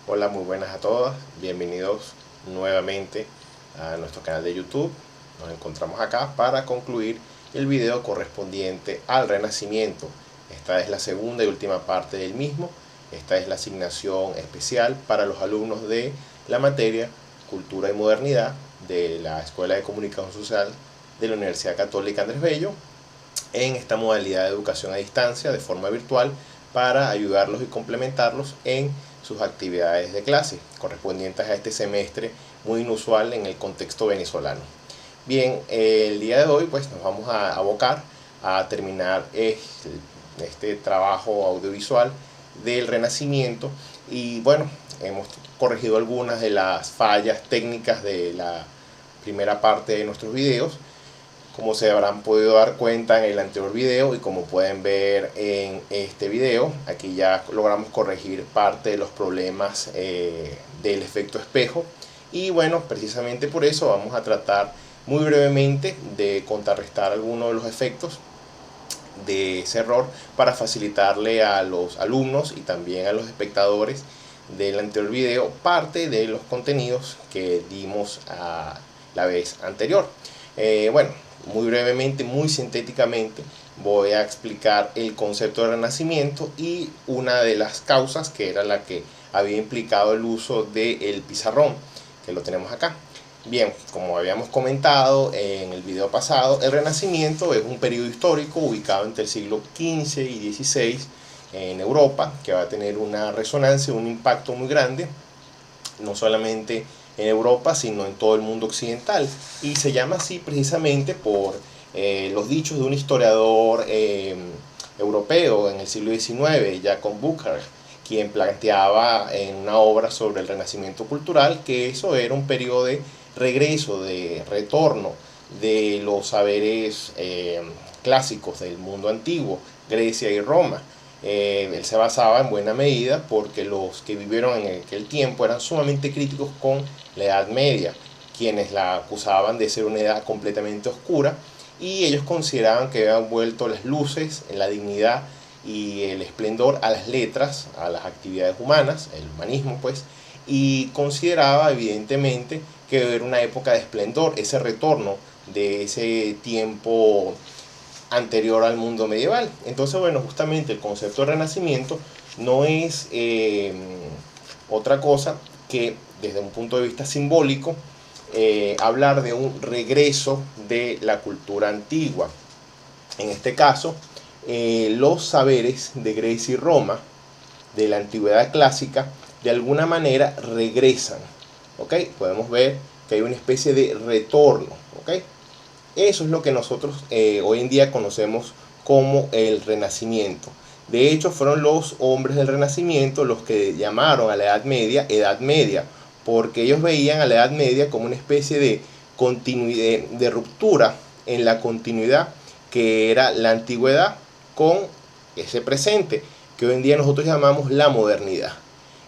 Hola, muy buenas a todas, bienvenidos nuevamente a nuestro canal de YouTube. Nos encontramos acá para concluir el video correspondiente al Renacimiento. Esta es la segunda y última parte del mismo. Esta es la asignación especial para los alumnos de la materia Cultura y Modernidad de la Escuela de Comunicación Social de la Universidad Católica Andrés Bello, en esta modalidad de educación a distancia de forma virtual, para ayudarlos y complementarlos en sus actividades de clase correspondientes a este semestre muy inusual en el contexto venezolano. Bien, el día de hoy pues nos vamos a abocar a terminar este trabajo audiovisual del Renacimiento, y bueno, hemos corregido algunas de las fallas técnicas de la primera parte de nuestros videos, como se habrán podido dar cuenta en el anterior video y como pueden ver en este video. Aquí ya logramos corregir parte de los problemas del efecto espejo, y bueno, precisamente por eso vamos a tratar muy brevemente de contrarrestar algunos de los efectos de ese error para facilitarle a los alumnos y también a los espectadores del anterior video parte de los contenidos que dimos a la vez anterior. Bueno, muy brevemente, muy sintéticamente, voy a explicar el concepto de Renacimiento y una de las causas, que era la que había implicado el uso del pizarrón, que lo tenemos acá. Bien, como habíamos comentado en el video pasado, el Renacimiento es un periodo histórico ubicado entre el siglo XV y XVI en Europa, que va a tener una resonancia, un impacto muy grande, no solamente en Europa, sino en todo el mundo occidental, y se llama así precisamente por los dichos de un historiador europeo en el siglo XIX, Jacob Burckhardt, quien planteaba en una obra sobre el Renacimiento cultural que eso era un periodo de regreso, de retorno de los saberes clásicos del mundo antiguo, Grecia y Roma. Él se basaba en buena medida porque los que vivieron en aquel tiempo eran sumamente críticos con la Edad Media, quienes la acusaban de ser una edad completamente oscura, y ellos consideraban que habían vuelto las luces, la dignidad y el esplendor a las letras, a las actividades humanas, el humanismo pues, y consideraba evidentemente que era una época de esplendor, ese retorno de ese tiempo anterior al mundo medieval. Entonces, bueno, justamente el concepto de Renacimiento no es otra cosa que, desde un punto de vista simbólico, hablar de un regreso de la cultura antigua. En este caso, los saberes de Grecia y Roma, de la antigüedad clásica, de alguna manera regresan. ¿Ok? Podemos ver que hay una especie de retorno. ¿Ok? Eso es lo que nosotros hoy en día conocemos como el Renacimiento. De hecho, fueron los hombres del Renacimiento los que llamaron a la Edad Media, porque ellos veían a la Edad Media como una especie de continuidad, de ruptura en la continuidad que era la antigüedad con ese presente, que hoy en día nosotros llamamos la modernidad.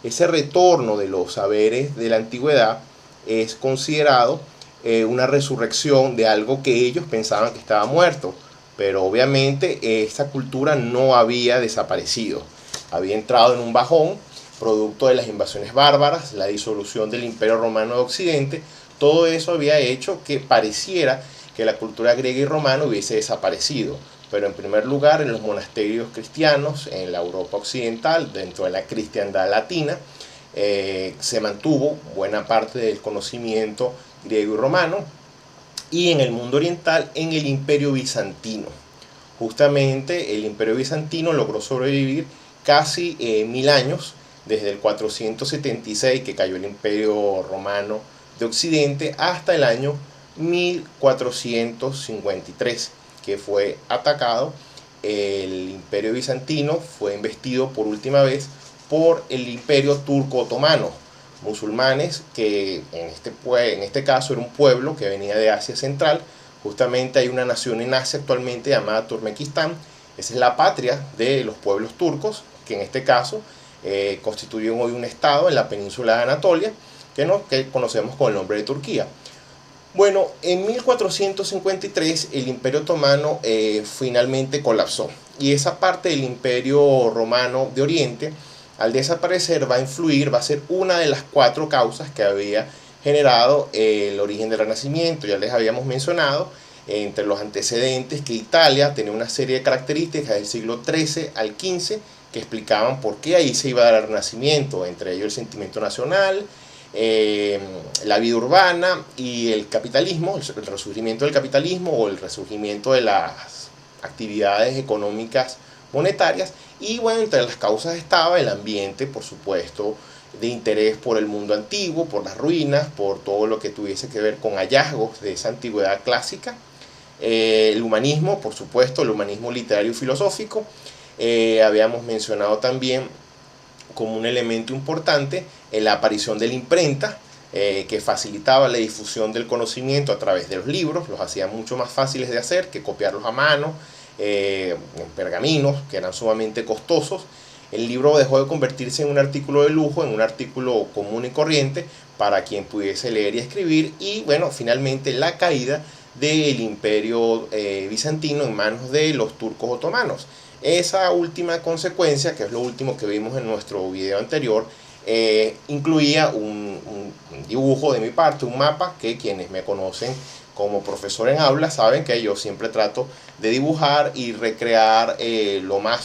Ese retorno de los saberes de la antigüedad es considerado una resurrección de algo que ellos pensaban que estaba muerto, pero obviamente esa cultura no había desaparecido, había entrado en un bajón producto de las invasiones bárbaras, la disolución del Imperio Romano de Occidente. Todo eso había hecho que pareciera que la cultura griega y romana hubiese desaparecido, pero en primer lugar en los monasterios cristianos en la Europa occidental, dentro de la cristiandad latina, se mantuvo buena parte del conocimiento griego y romano, y en el mundo oriental en el Imperio Bizantino. Justamente el Imperio Bizantino logró sobrevivir casi 1000 años, desde el 476 que cayó el Imperio Romano de Occidente hasta el año 1453 que fue atacado. El Imperio Bizantino fue investido por última vez por el Imperio Turco Otomano, musulmanes que en este caso era un pueblo que venía de Asia Central. Justamente hay una nación en Asia actualmente llamada Turkmenistán. Esa es la patria de los pueblos turcos, que en este caso constituyen hoy un estado en la península de Anatolia, que conocemos con el nombre de Turquía. Bueno, en 1453 el Imperio Otomano finalmente colapsó, y esa parte del Imperio Romano de Oriente al desaparecer va a influir, va a ser una de las 4 causas que había generado el origen del Renacimiento. Ya les habíamos mencionado entre los antecedentes que Italia tenía una serie de características del siglo XIII al XV que explicaban por qué ahí se iba a dar el Renacimiento, entre ellos el sentimiento nacional, la vida urbana y el capitalismo, el resurgimiento del capitalismo o el resurgimiento de las actividades económicas monetarias. Y bueno, entre las causas estaba el ambiente, por supuesto, de interés por el mundo antiguo, por las ruinas, por todo lo que tuviese que ver con hallazgos de esa antigüedad clásica. El humanismo, por supuesto, el humanismo literario y filosófico. Habíamos mencionado también como un elemento importante en la aparición de la imprenta, que facilitaba la difusión del conocimiento a través de los libros, los hacía mucho más fáciles de hacer que copiarlos a mano, en pergaminos que eran sumamente costosos. El libro dejó de convertirse en un artículo de lujo, en un artículo común y corriente para quien pudiese leer y escribir. Y bueno, finalmente la caída del imperio bizantino en manos de los turcos otomanos. Esa última consecuencia, que es lo último que vimos en nuestro video anterior, incluía un dibujo de mi parte, un mapa, que quienes me conocen como profesor en aula saben que yo siempre trato de dibujar y recrear lo más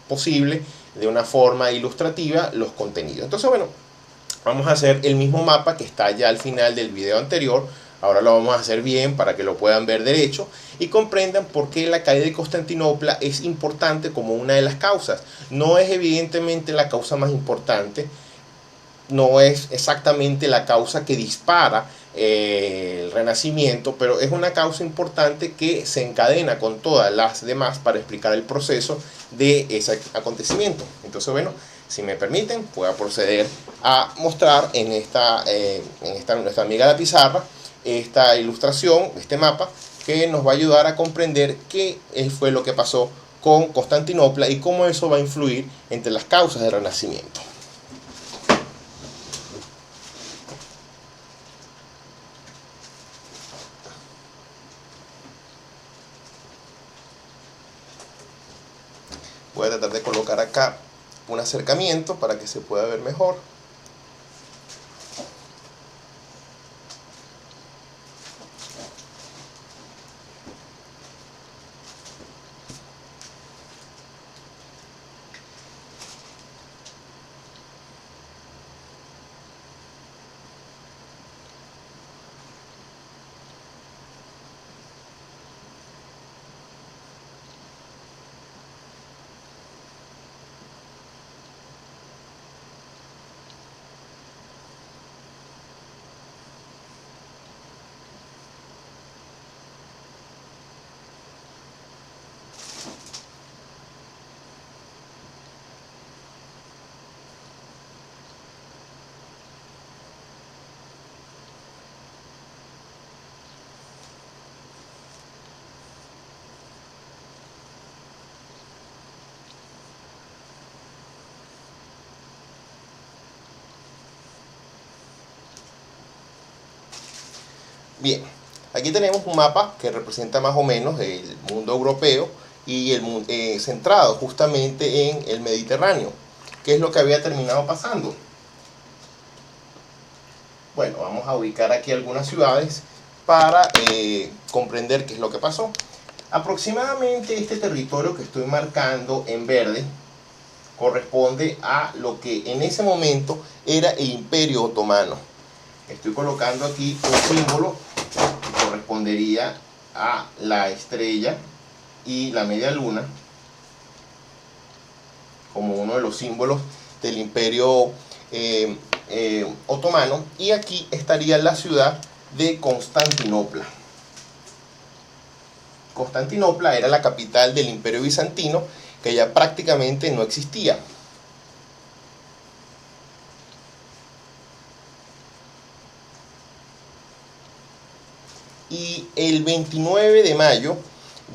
posible de una forma ilustrativa los contenidos. Entonces, bueno, vamos a hacer el mismo mapa que está ya al final del video anterior. Ahora lo vamos a hacer bien para que lo puedan ver derecho y comprendan por qué la caída de Constantinopla es importante como una de las causas. No es evidentemente la causa más importante, no es exactamente la causa que dispara el Renacimiento, pero es una causa importante que se encadena con todas las demás para explicar el proceso de ese acontecimiento. Entonces, bueno, si me permiten, voy a proceder a mostrar en nuestra amiga la pizarra esta ilustración, este mapa, que nos va a ayudar a comprender qué fue lo que pasó con Constantinopla y cómo eso va a influir entre las causas del Renacimiento. Voy a tratar de colocar acá un acercamiento para que se pueda ver mejor. Bien, aquí tenemos un mapa que representa más o menos el mundo europeo y centrado justamente en el Mediterráneo. ¿Qué es lo que había terminado pasando? Bueno, vamos a ubicar aquí algunas ciudades para comprender qué es lo que pasó. Aproximadamente este territorio que estoy marcando en verde corresponde a lo que en ese momento era el Imperio Otomano. Estoy colocando aquí un símbolo que correspondería a la estrella y la media luna como uno de los símbolos del Imperio Otomano, y aquí estaría la ciudad de Constantinopla. Constantinopla era la capital del Imperio Bizantino, que ya prácticamente no existía. Y el 29 de mayo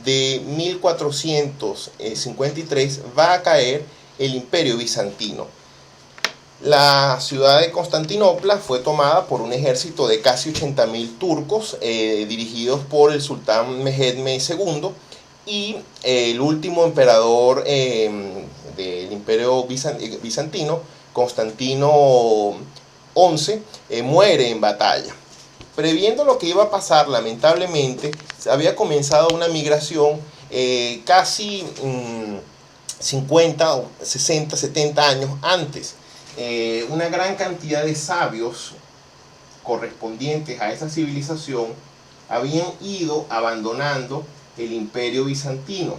de 1453 va a caer el Imperio Bizantino. La ciudad de Constantinopla fue tomada por un ejército de casi 80.000 turcos dirigidos por el sultán Mehmed II, y el último emperador de del Imperio Bizantino, Constantino XI, muere en batalla. Previendo lo que iba a pasar, lamentablemente, había comenzado una migración casi 50, 60, 70 años antes. Una gran cantidad de sabios correspondientes a esa civilización habían ido abandonando el Imperio Bizantino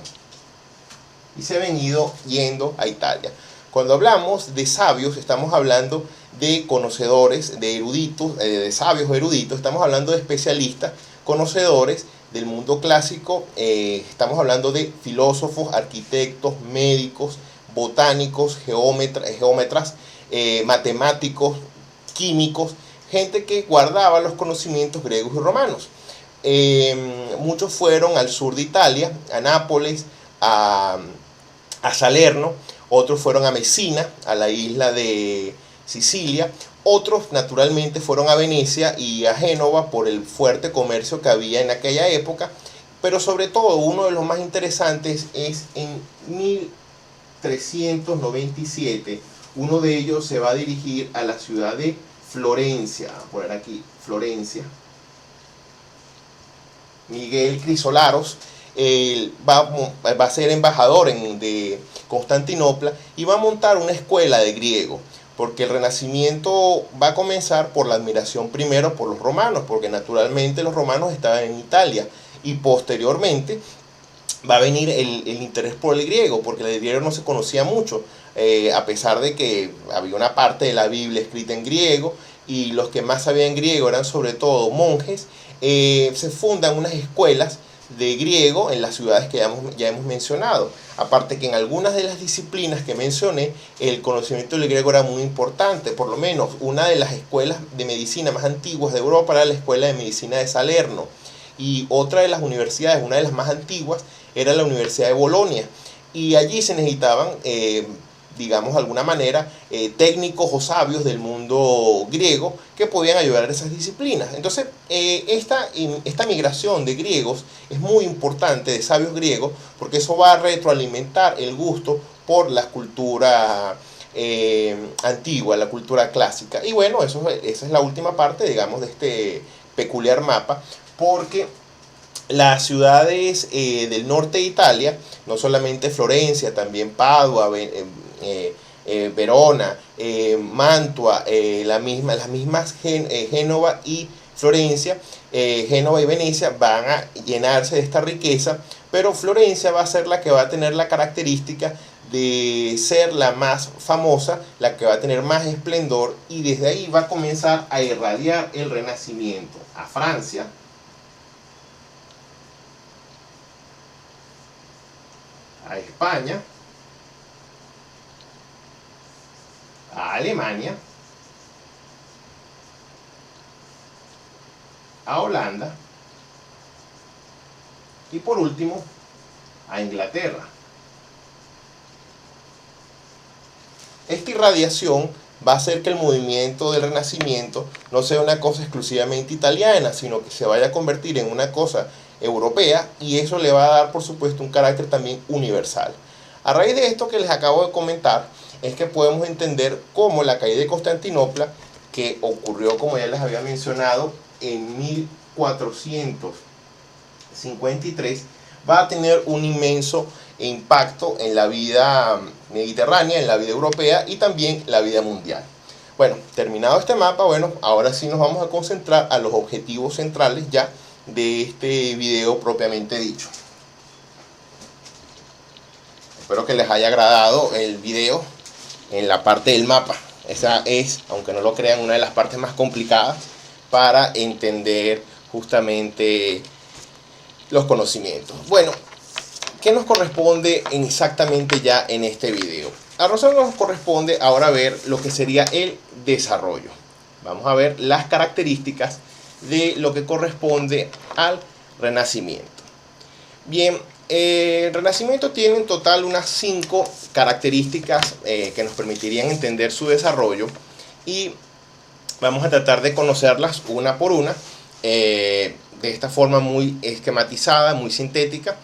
y se habían ido yendo a Italia. Cuando hablamos de sabios, estamos hablando de conocedores, de eruditos, de sabios eruditos, estamos hablando de especialistas, conocedores del mundo clásico, estamos hablando de filósofos, arquitectos, médicos, botánicos, geómetras, matemáticos, químicos, gente que guardaba los conocimientos griegos y romanos. Muchos fueron al sur de Italia, a Nápoles, a Salerno, otros fueron a Messina, a la isla de Sicilia, otros naturalmente fueron a Venecia y a Génova por el fuerte comercio que había en aquella época, pero sobre todo uno de los más interesantes es en 1397, uno de ellos se va a dirigir a la ciudad de Florencia, voy a poner aquí Florencia, Miguel Crisolaros. Va a ser embajador de Constantinopla y va a montar una escuela de griego, porque el Renacimiento va a comenzar por la admiración primero por los romanos, porque naturalmente los romanos estaban en Italia, y posteriormente va a venir el interés por el griego, porque el griego no se conocía mucho, a pesar de que había una parte de la Biblia escrita en griego, y los que más sabían griego eran sobre todo monjes. Se fundan unas escuelas de griego en las ciudades que ya hemos mencionado. Aparte que en algunas de las disciplinas que mencioné, el conocimiento del griego era muy importante. Por lo menos una de las escuelas de medicina más antiguas de Europa era la Escuela de Medicina de Salerno. Y otra de las universidades, una de las más antiguas, era la Universidad de Bolonia. Y allí se necesitaban, digamos de alguna manera, técnicos o sabios del mundo griego que podían ayudar a esas disciplinas. Entonces, esta migración de griegos es muy importante, de sabios griegos, porque eso va a retroalimentar el gusto por la cultura antigua, la cultura clásica. Y bueno, esa es la última parte, digamos, de este peculiar mapa, porque las ciudades del norte de Italia, no solamente Florencia, también Padua, Verona, Mantua, las mismas Génova y Florencia, Génova y Venecia van a llenarse de esta riqueza, pero Florencia va a ser la que va a tener la característica de ser la más famosa, la que va a tener más esplendor, y desde ahí va a comenzar a irradiar el Renacimiento a Francia, a España, a Alemania, a Holanda y por último a Inglaterra. Esta irradiación va a hacer que el movimiento del Renacimiento no sea una cosa exclusivamente italiana, sino que se vaya a convertir en una cosa europea, y eso le va a dar, por supuesto, un carácter también universal. A raíz de esto que les acabo de comentar, es que podemos entender cómo la caída de Constantinopla, que ocurrió, como ya les había mencionado, en 1453, va a tener un inmenso impacto en la vida mediterránea, en la vida europea y también la vida mundial. Bueno, terminado este mapa, bueno, ahora sí nos vamos a concentrar a los objetivos centrales ya de este video propiamente dicho. Espero que les haya agradado el video en la parte del mapa. Esa es, aunque no lo crean, una de las partes más complicadas para entender justamente los conocimientos. Bueno, ¿qué nos corresponde exactamente ya en este video? A nosotros nos corresponde ahora ver lo que sería el desarrollo. Vamos a ver las características de lo que corresponde al Renacimiento. Bien, el Renacimiento tiene en total unas 5 características que nos permitirían entender su desarrollo, y vamos a tratar de conocerlas una por una, de esta forma muy esquematizada, muy sintética,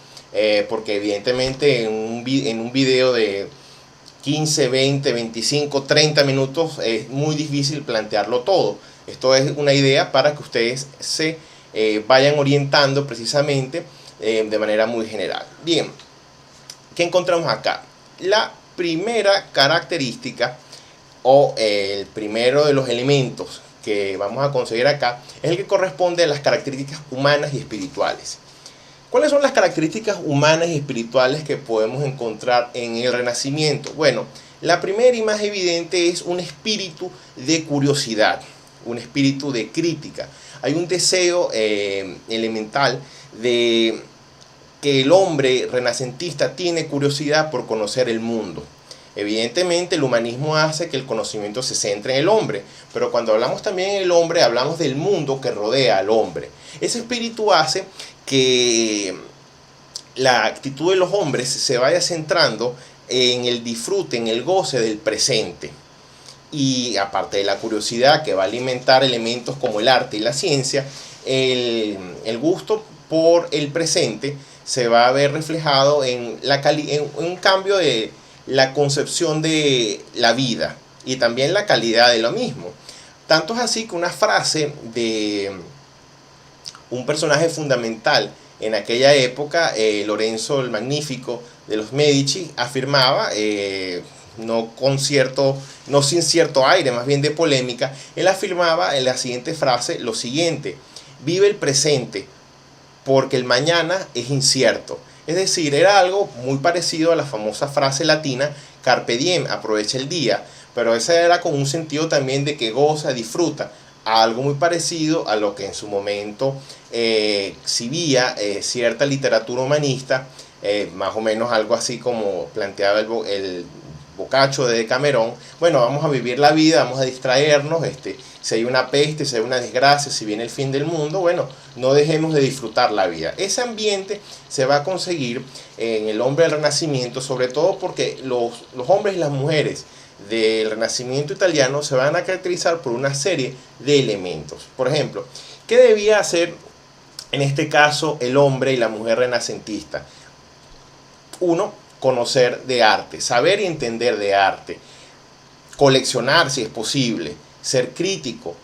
porque evidentemente en un video de 15, 20, 25, 30 minutos es muy difícil plantearlo todo. Esto es una idea para que ustedes se vayan orientando precisamente de manera muy general. Bien, ¿qué encontramos acá? La primera característica o el primero de los elementos que vamos a conseguir acá es el que corresponde a las características humanas y espirituales. ¿Cuáles son las características humanas y espirituales que podemos encontrar en el Renacimiento? Bueno, la primera y más evidente es un espíritu de curiosidad, un espíritu de crítica. Hay un deseo elemental de que el hombre renacentista tiene curiosidad por conocer el mundo. Evidentemente el humanismo hace que el conocimiento se centre en el hombre, pero cuando hablamos también del hombre, hablamos del mundo que rodea al hombre. Ese espíritu hace que la actitud de los hombres se vaya centrando en el disfrute, en el goce del presente. Y aparte de la curiosidad que va a alimentar elementos como el arte y la ciencia, el gusto por el presente se va a ver reflejado en un cambio de la concepción de la vida y también la calidad de lo mismo. Tanto es así que una frase de un personaje fundamental en aquella época, Lorenzo el Magnífico de los Medici, afirmaba, no sin cierto aire, más bien de polémica, él afirmaba en la siguiente frase lo siguiente: vive el presente porque el mañana es incierto. Es decir, era algo muy parecido a la famosa frase latina carpe diem, aprovecha el día, pero esa era con un sentido también de que goza, disfruta, algo muy parecido a lo que en su momento exhibía cierta literatura humanista, más o menos algo así como planteaba el Boccaccio de Decamerón. Bueno, vamos a vivir la vida, vamos a distraernos, si hay una peste, si hay una desgracia, si viene el fin del mundo, bueno, no dejemos de disfrutar la vida. Ese ambiente se va a conseguir en el hombre del Renacimiento, sobre todo porque los hombres y las mujeres del Renacimiento italiano se van a caracterizar por una serie de elementos. Por ejemplo, ¿qué debía hacer en este caso el hombre y la mujer renacentista? Uno, conocer de arte, saber y entender de arte, coleccionar si es posible, ser crítico.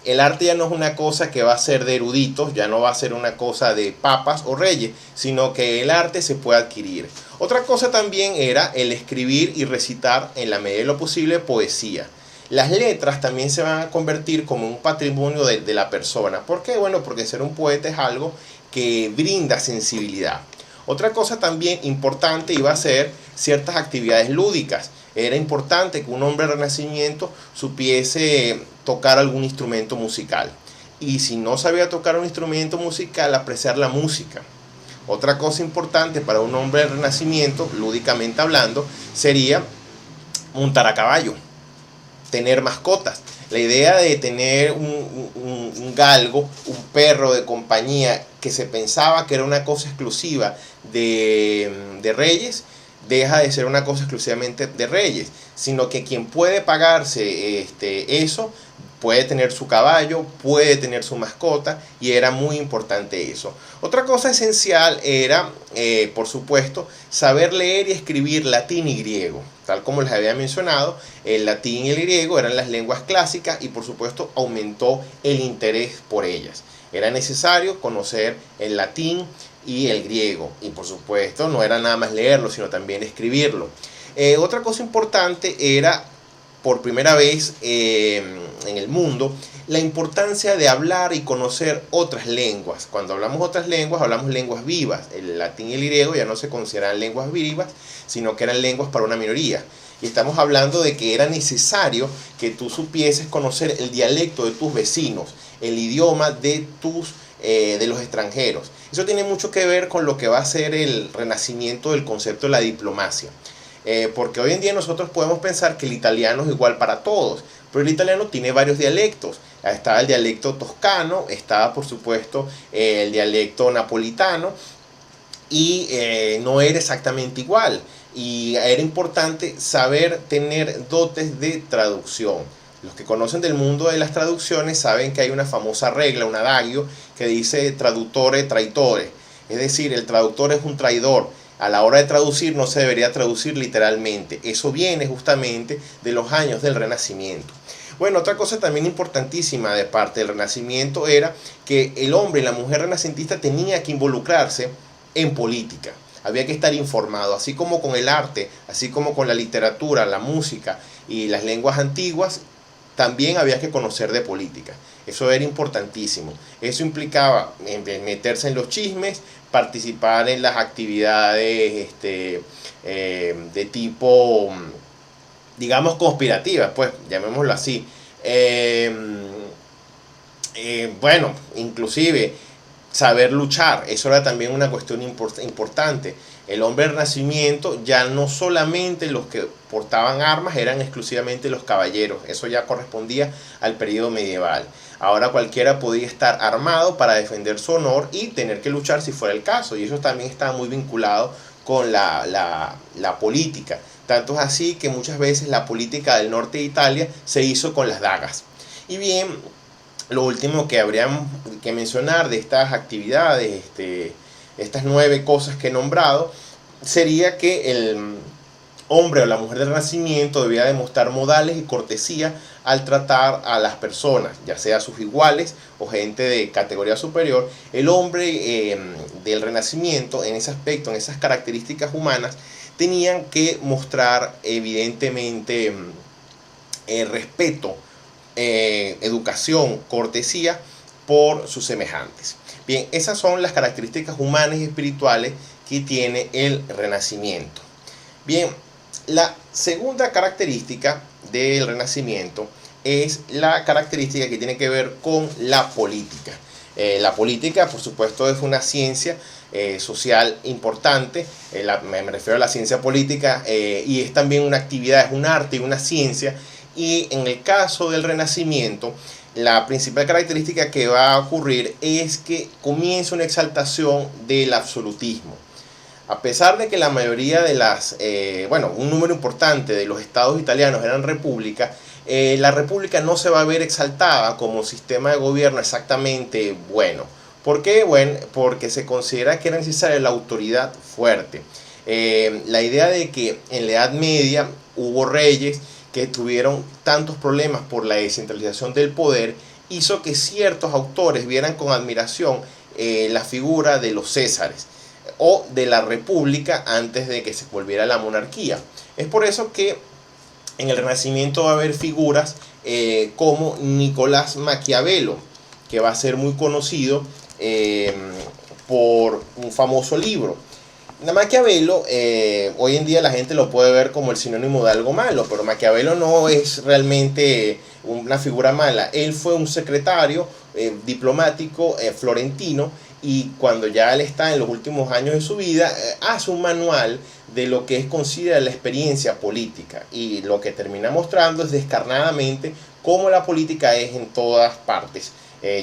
El arte ya no es una cosa que va a ser de eruditos, ya no va a ser una cosa de papas o reyes, sino que el arte se puede adquirir. Otra cosa también era el escribir y recitar en la medida de lo posible poesía. Las letras también se van a convertir como un patrimonio de la persona. ¿Por qué? Bueno, porque ser un poeta es algo que brinda sensibilidad. Otra cosa también importante iba a ser ciertas actividades lúdicas. Era importante que un hombre del Renacimiento supiese tocar algún instrumento musical. Y si no sabía tocar un instrumento musical, apreciar la música. Otra cosa importante para un hombre del Renacimiento, lúdicamente hablando, sería montar a caballo, tener mascotas. La idea de tener un galgo, un perro de compañía que se pensaba que era una cosa exclusiva de reyes, deja de ser una cosa exclusivamente de reyes, sino que quien puede pagarse eso puede tener su caballo, puede tener su mascota, y era muy importante eso. Otra cosa esencial era, por supuesto, saber leer y escribir latín y griego. Tal como les había mencionado, el latín y el griego eran las lenguas clásicas y por supuesto aumentó el interés por ellas. Era necesario conocer el latín y el griego, y por supuesto no era nada más leerlo, sino también escribirlo. Otra cosa importante era, por primera vez en el mundo, la importancia de hablar y conocer otras lenguas. Cuando hablamos otras lenguas, hablamos lenguas vivas. El latín y el griego ya no se consideran lenguas vivas, sino que eran lenguas para una minoría. Y estamos hablando de que era necesario que tú supieses conocer el dialecto de tus vecinos, el idioma de los extranjeros. Eso tiene mucho que ver con lo que va a ser el renacimiento del concepto de la diplomacia. Porque hoy en día nosotros podemos pensar que el italiano es igual para todos, pero el italiano tiene varios dialectos. Estaba el dialecto toscano, estaba por supuesto el dialecto napolitano, y no era exactamente igual, y era importante saber tener dotes de traducción. Los que conocen del mundo de las traducciones saben que hay una famosa regla, un adagio que dice traduttore traitore, es decir, el traductor es un traidor. a la hora de traducir no se debería traducir literalmente. Eso viene justamente de los años del Renacimiento. Bueno, otra cosa también importantísima de parte del Renacimiento era que el hombre y la mujer renacentista tenía que involucrarse en política. Había que estar informado, así como con el arte, así como con la literatura, la música y las lenguas antiguas, también había que conocer de política. Eso era importantísimo. Eso implicaba meterse en los chismes, participar en las actividades de tipo, digamos, conspirativas, pues, llamémoslo así. Bueno, inclusive saber luchar, eso era también una cuestión importante. El hombre del Renacimiento, ya no solamente los que portaban armas eran exclusivamente los caballeros, eso ya correspondía al periodo medieval. Ahora cualquiera podía estar armado para defender su honor y tener que luchar si fuera el caso, y eso también estaba muy vinculado con la política. Tanto es así que muchas veces la política del norte de Italia se hizo con las dagas. Y bien, lo último que habría que mencionar de estas actividades, estas 9 cosas que he nombrado, sería que el hombre o la mujer del Renacimiento debía demostrar modales y cortesía al tratar a las personas, ya sea sus iguales o gente de categoría superior. El hombre del Renacimiento, en ese aspecto, en esas características humanas, tenían que mostrar evidentemente respeto, educación, cortesía por sus semejantes. Bien, esas son las características humanas y espirituales que tiene el Renacimiento. Bien, la segunda característica del Renacimiento es la característica que tiene que ver con la política. La política, por supuesto, es una ciencia social importante, me refiero a la ciencia política, y es también una actividad, es un arte y una ciencia. Y en el caso del Renacimiento, la principal característica que va a ocurrir es que comienza una exaltación del absolutismo. A pesar de que la mayoría de un número importante de los estados italianos eran repúblicas, la república no se va a ver exaltada como sistema de gobierno exactamente bueno. ¿Por qué? Bueno, porque se considera que era necesaria la autoridad fuerte. La idea de que en la Edad Media hubo reyes que tuvieron tantos problemas por la descentralización del poder, hizo que ciertos autores vieran con admiración la figura de los césares o de la república antes de que se volviera la monarquía. Es por eso que en el Renacimiento va a haber figuras como Nicolás Maquiavelo, que va a ser muy conocido por un famoso libro. Maquiavelo, hoy en día la gente lo puede ver como el sinónimo de algo malo, pero Maquiavelo no es realmente una figura mala. Él fue un secretario diplomático florentino, y cuando ya él está en los últimos años de su vida, hace un manual de lo que es considerada la experiencia política, y lo que termina mostrando es descarnadamente cómo la política es en todas partes,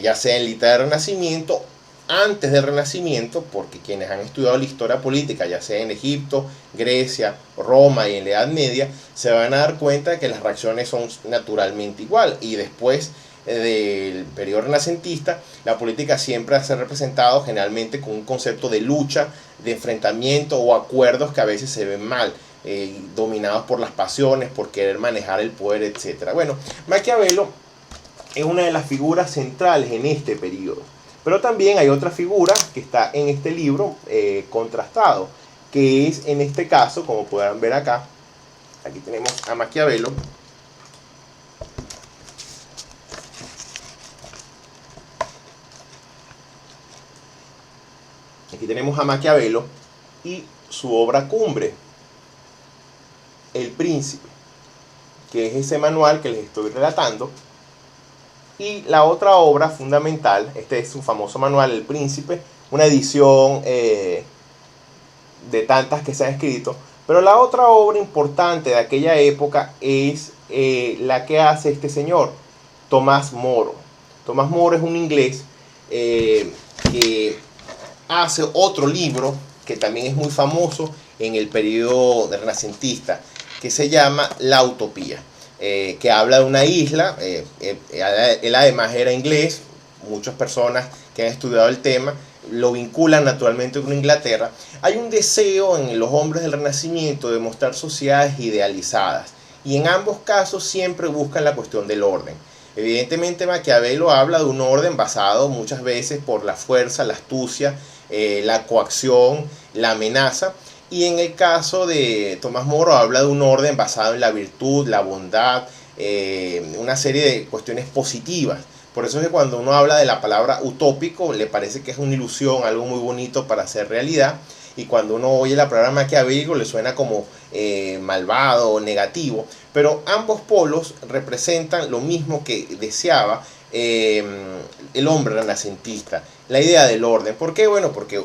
ya sea en la Italia del Renacimiento, antes del Renacimiento, porque quienes han estudiado la historia política, ya sea en Egipto, Grecia, Roma y en la Edad Media, se van a dar cuenta de que las reacciones son naturalmente igual. Y después del periodo renacentista, la política siempre se ha representado generalmente con un concepto de lucha, de enfrentamiento o acuerdos que a veces se ven mal, dominados por las pasiones, por querer manejar el poder, etc. Bueno, Maquiavelo es una de las figuras centrales en este periodo. Pero también hay otra figura que está en este libro contrastado, que es en este caso, como podrán ver acá, aquí tenemos a Maquiavelo. Aquí tenemos a Maquiavelo y su obra cumbre, El Príncipe, que es ese manual que les estoy relatando. Y la otra obra fundamental, este es su famoso manual, El Príncipe, una edición de tantas que se han escrito. Pero la otra obra importante de aquella época es la que hace este señor, Tomás Moro. Tomás Moro es un inglés que hace otro libro que también es muy famoso en el periodo renacentista, que se llama La Utopía. Que habla de una isla. Él además era inglés. Muchas personas que han estudiado el tema lo vinculan naturalmente con Inglaterra, hay un deseo en los hombres del Renacimiento de mostrar sociedades idealizadas, y en ambos casos siempre buscan la cuestión del orden. Evidentemente Maquiavelo habla de un orden basado muchas veces por la fuerza, la astucia, la coacción, la amenaza, y en el caso de Tomás Moro habla de un orden basado en la virtud, la bondad, una serie de cuestiones positivas. Por eso es que cuando uno habla de la palabra utópico, le parece que es una ilusión, algo muy bonito para hacer realidad. Y cuando uno oye la palabra maquiavélico, le suena como malvado o negativo. Pero ambos polos representan lo mismo que deseaba el hombre renacentista, la idea del orden. ¿Por qué? Bueno, porque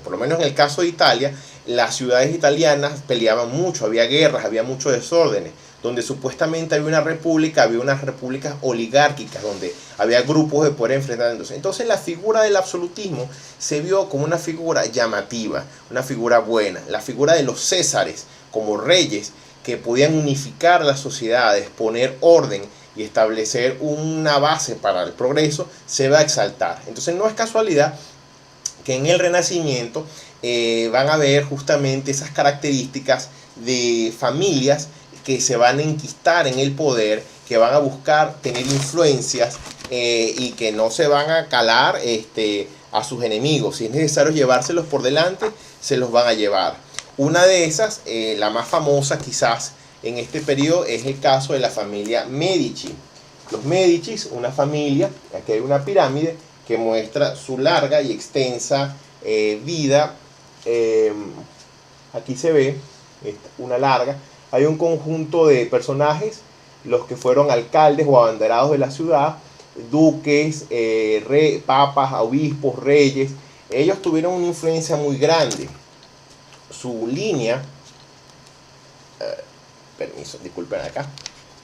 por lo menos en el caso de Italia, las ciudades italianas peleaban mucho, había guerras, había muchos desórdenes. Donde supuestamente había unas repúblicas oligárquicas, donde había grupos de poder enfrentándose. Entonces la figura del absolutismo se vio como una figura llamativa, una figura buena. La figura de los césares como reyes que podían unificar las sociedades, poner orden y establecer una base para el progreso, se va a exaltar. Entonces no es casualidad que en el Renacimiento van a ver justamente esas características de familias que se van a enquistar en el poder, que van a buscar tener influencias y que no se van a calar a sus enemigos. Si es necesario llevárselos por delante, se los van a llevar. Una de esas, la más famosa quizás en este periodo, es el caso de la familia Medici. Los Medici, una familia, aquí hay una pirámide que muestra su larga y extensa vida. Aquí se ve una larga. Hay un conjunto de personajes, los que fueron alcaldes o abanderados de la ciudad, duques, papas, obispos, reyes. Ellos tuvieron una influencia muy grande. Su línea, permiso, disculpen acá,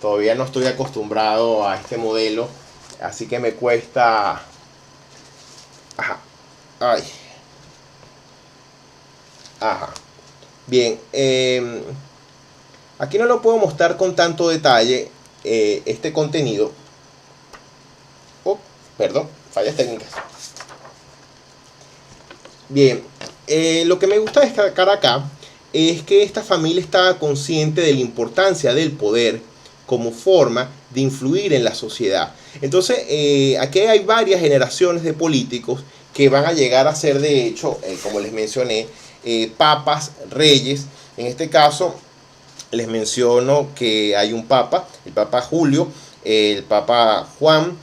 todavía no estoy acostumbrado a este modelo, así que me cuesta. Ajá, ay, ajá, bien. Aquí no lo puedo mostrar con tanto detalle este contenido. Oh, perdón, fallas técnicas. Bien, lo que me gusta destacar acá es que esta familia estaba consciente de la importancia del poder como forma de influir en la sociedad. Entonces, aquí hay varias generaciones de políticos que van a llegar a ser, de hecho, como les mencioné, papas, reyes. En este caso, les menciono que hay un papa, el papa Julio, el papa Juan,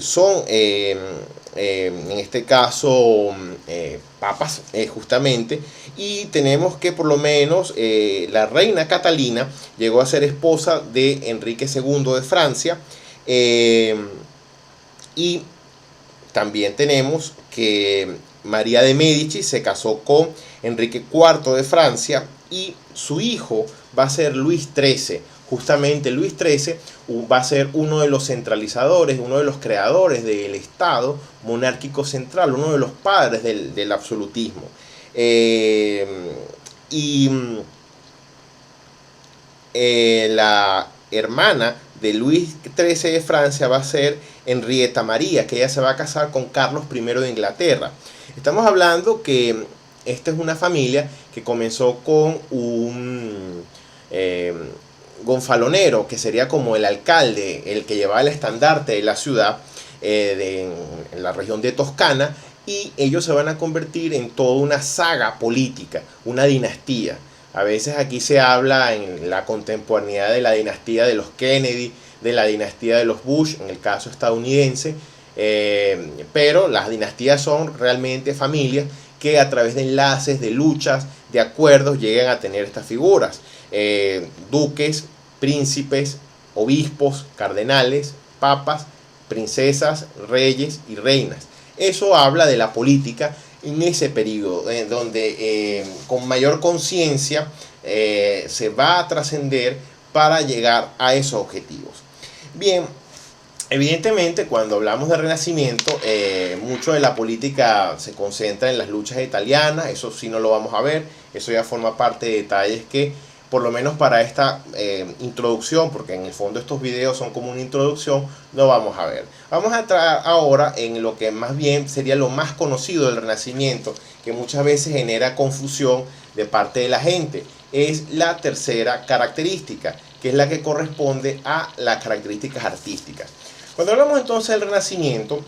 son en este caso papas justamente, y tenemos que por lo menos la reina Catalina llegó a ser esposa de Enrique II de Francia, y también tenemos que María de Medici se casó con Enrique IV de Francia, y su hijo va a ser Luis XIII. Justamente Luis XIII va a ser uno de los centralizadores, uno de los creadores del Estado monárquico central, uno de los padres del absolutismo. La hermana de Luis XIII de Francia va a ser Henrietta María, que ella se va a casar con Carlos I de Inglaterra. Estamos hablando que esta es una familia que comenzó con un gonfalonero, que sería como el alcalde, el que llevaba el estandarte de la ciudad, en la región de Toscana, y ellos se van a convertir en toda una saga política, una dinastía. A veces aquí se habla en la contemporaneidad de la dinastía de los Kennedy, de la dinastía de los Bush, en el caso estadounidense, pero las dinastías son realmente familias que a través de enlaces, de luchas, de acuerdos, llegan a tener estas figuras. Duques, príncipes, obispos, cardenales, papas, princesas, reyes y reinas. Eso habla de la política en ese periodo, donde con mayor conciencia se va a trascender para llegar a esos objetivos. Bien, evidentemente cuando hablamos de Renacimiento, mucho de la política se concentra en las luchas italianas. Eso sí no lo vamos a ver, eso ya forma parte de detalles que por lo menos para esta introducción, porque en el fondo estos videos son como una introducción, no vamos a ver. Vamos a entrar ahora en lo que más bien sería lo más conocido del Renacimiento, que muchas veces genera confusión de parte de la gente. Es la tercera característica, que es la que corresponde a las características artísticas. Cuando hablamos entonces del Renacimiento,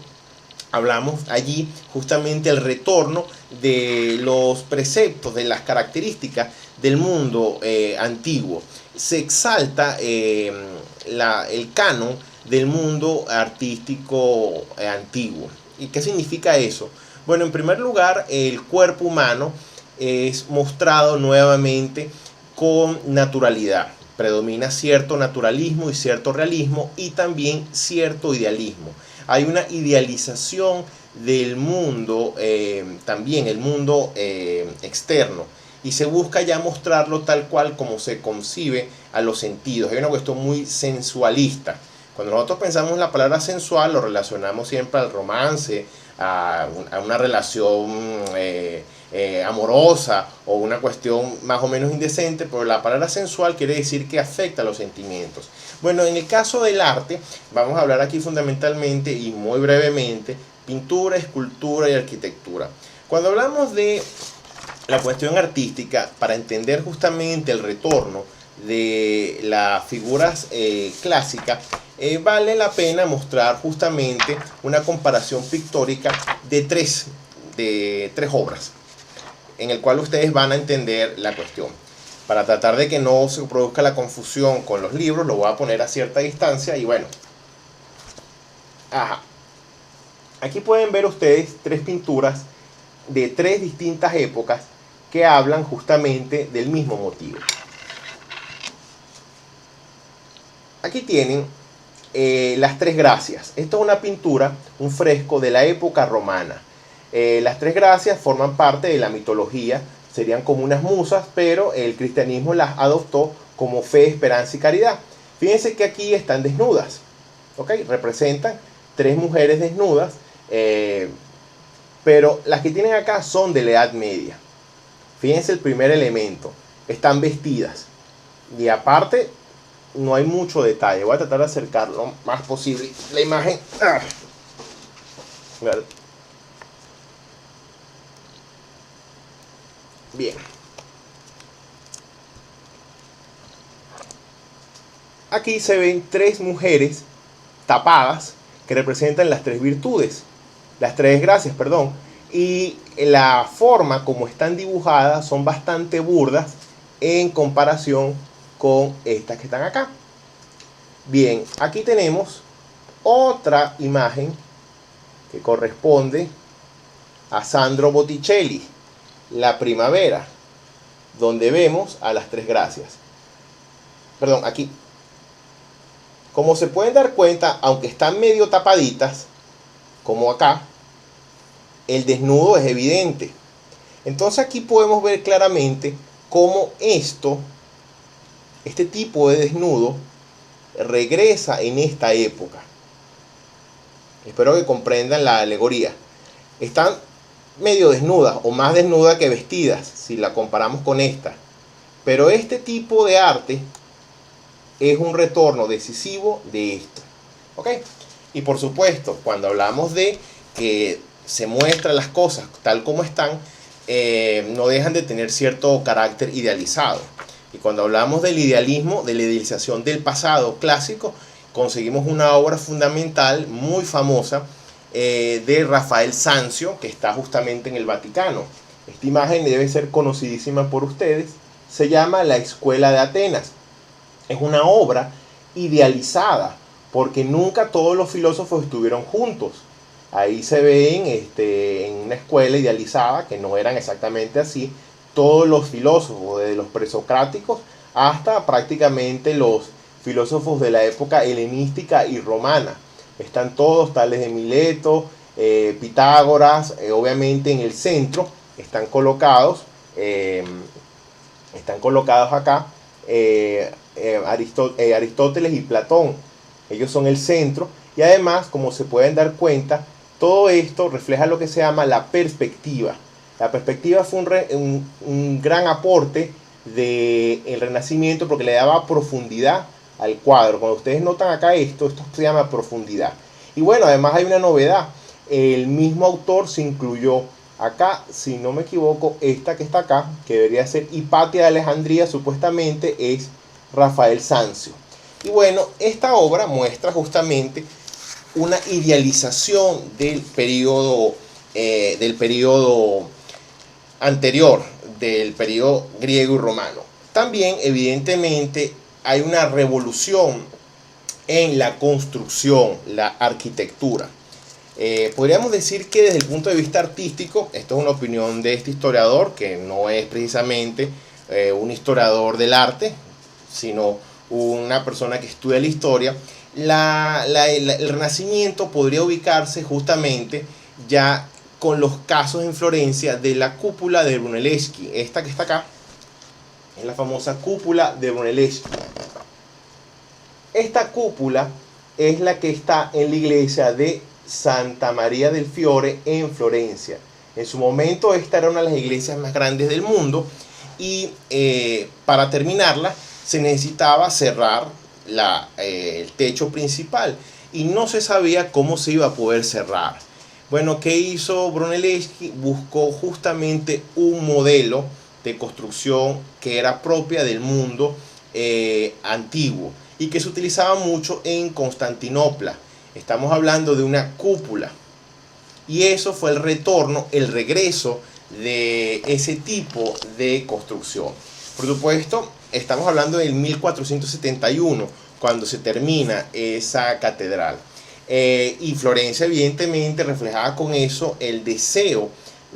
hablamos allí justamente el retorno de los preceptos, de las características del mundo antiguo. Se exalta el canon del mundo artístico antiguo. ¿Y qué significa eso? Bueno, en primer lugar, el cuerpo humano es mostrado nuevamente con naturalidad. Predomina cierto naturalismo y cierto realismo, y también cierto idealismo. Hay una idealización del mundo, también el mundo externo, y se busca ya mostrarlo tal cual como se concibe a los sentidos. Hay una cuestión muy sensualista. Cuando nosotros pensamos en la palabra sensual, lo relacionamos siempre al romance, a una relación amorosa o una cuestión más o menos indecente, pero la palabra sensual quiere decir que afecta a los sentimientos. Bueno, en el caso del arte, vamos a hablar aquí fundamentalmente y muy brevemente pintura, escultura y arquitectura. Cuando hablamos de la cuestión artística, para entender justamente el retorno de las figuras clásicas, vale la pena mostrar justamente una comparación pictórica de tres obras, en el cual ustedes van a entender la cuestión. Para tratar de que no se produzca la confusión con los libros, lo voy a poner a cierta distancia y bueno. Ajá. Aquí pueden ver ustedes tres pinturas de tres distintas épocas que hablan justamente del mismo motivo. Aquí tienen las Tres Gracias. Esto es una pintura, un fresco de la época romana. Las Tres Gracias forman parte de la mitología, serían como unas musas, pero el cristianismo las adoptó como fe, esperanza y caridad. Fíjense que aquí están desnudas, ¿ok? Representan tres mujeres desnudas, pero las que tienen acá son de la Edad Media. Fíjense el primer elemento, están vestidas y aparte no hay mucho detalle. Voy a tratar de acercar lo más posible la imagen. Bien. Aquí se ven tres mujeres tapadas que representan las tres virtudes, las tres gracias, perdón. Y la forma como están dibujadas son bastante burdas en comparación con estas que están acá. Bien, aquí tenemos otra imagen que corresponde a Sandro Botticelli, La Primavera, donde vemos a las Tres Gracias. Perdón, aquí. Como se pueden dar cuenta, aunque están medio tapaditas, como acá, el desnudo es evidente. Entonces aquí podemos ver claramente cómo este tipo de desnudo regresa en esta época. Espero que comprendan la alegoría. Están medio desnudas o más desnudas que vestidas si la comparamos con esta, pero este tipo de arte es un retorno decisivo de esto, ¿ok? Y por supuesto, cuando hablamos de que se muestran las cosas tal como están, no dejan de tener cierto carácter idealizado. Y cuando hablamos del idealismo, de la idealización del pasado clásico, conseguimos una obra fundamental muy famosa de Rafael Sanzio, que está justamente en el Vaticano. Esta imagen debe ser conocidísima por ustedes. Se llama La Escuela de Atenas. Es una obra idealizada, porque nunca todos los filósofos estuvieron juntos. Ahí se ven en una escuela idealizada, que no eran exactamente así, todos los filósofos, desde los presocráticos hasta prácticamente los filósofos de la época helenística y romana. Están todos, tales de Mileto, Pitágoras, obviamente en el centro están colocados acá Aristóteles y Platón. Ellos son el centro, y además, como se pueden dar cuenta, todo esto refleja lo que se llama la perspectiva. La perspectiva fue un gran aporte del Renacimiento porque le daba profundidad al cuadro. Cuando ustedes notan acá esto se llama profundidad. Y bueno, además hay una novedad. El mismo autor se incluyó acá, si no me equivoco, esta que está acá, que debería ser Hipatia de Alejandría, supuestamente es Rafael Sanzio. Y bueno, esta obra muestra justamente una idealización del periodo anterior, del periodo griego y romano. También, evidentemente, hay una revolución en la construcción, la arquitectura. Podríamos decir que desde el punto de vista artístico, esto es una opinión de este historiador, que no es precisamente un historiador del arte, sino una persona que estudia la historia, el Renacimiento podría ubicarse justamente ya con los casos en Florencia de la cúpula de Brunelleschi. Esta que está acá es la famosa cúpula de Brunelleschi. Esta cúpula es la que está en la iglesia de Santa María del Fiore en Florencia. En su momento esta era una de las iglesias más grandes del mundo y para terminarla se necesitaba cerrar el techo principal y no se sabía cómo se iba a poder cerrar. Bueno, ¿qué hizo Brunelleschi? Buscó justamente un modelo de construcción que era propia del mundo antiguo y que se utilizaba mucho en Constantinopla. Estamos hablando de una cúpula. Y eso fue el retorno, el regreso de ese tipo de construcción. Por supuesto, estamos hablando del 1471, cuando se termina esa catedral. Y Florencia evidentemente reflejaba con eso el deseo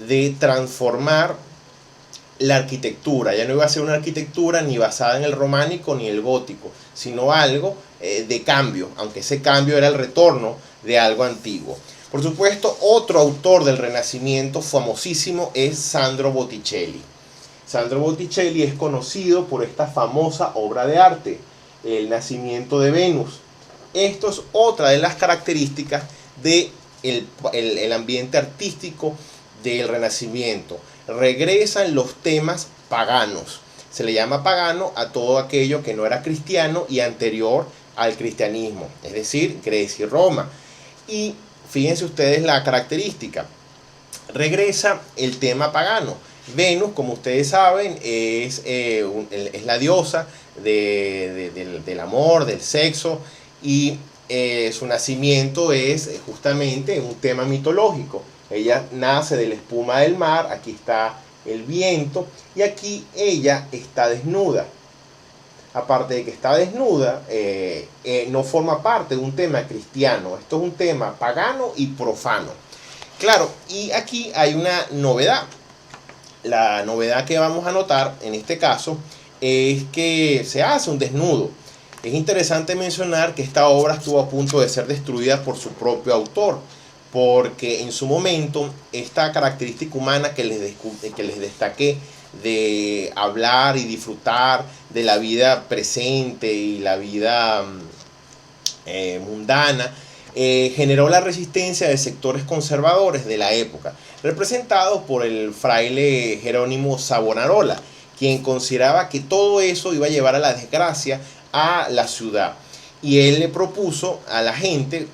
de transformar la arquitectura. Ya no iba a ser una arquitectura ni basada en el románico ni el gótico, sino algo de cambio, aunque ese cambio era el retorno de algo antiguo. Por supuesto, otro autor del Renacimiento famosísimo es Sandro Botticelli. Sandro Botticelli es conocido por esta famosa obra de arte, El nacimiento de Venus. Esto es otra de las características del ambiente artístico del Renacimiento. Regresan los temas paganos. Se le llama pagano a todo aquello que no era cristiano y anterior al cristianismo, es decir, Grecia y Roma. Y fíjense ustedes la característica. Regresa el tema pagano. Venus, como ustedes saben, es la diosa del amor, del sexo, y su nacimiento es justamente un tema mitológico. Ella nace de la espuma del mar, aquí está el viento, y aquí ella está desnuda. Aparte de que está desnuda, no forma parte de un tema cristiano. Esto es un tema pagano y profano. Claro, y aquí hay una novedad. La novedad que vamos a notar en este caso es que se hace un desnudo. Es interesante mencionar que esta obra estuvo a punto de ser destruida por su propio autor, porque en su momento esta característica humana que les destaqué de hablar y disfrutar de la vida presente y la vida mundana, generó la resistencia de sectores conservadores de la época, representados por el fraile Jerónimo Savonarola, quien consideraba que todo eso iba a llevar a la desgracia a la ciudad. Y él le propuso a la gente,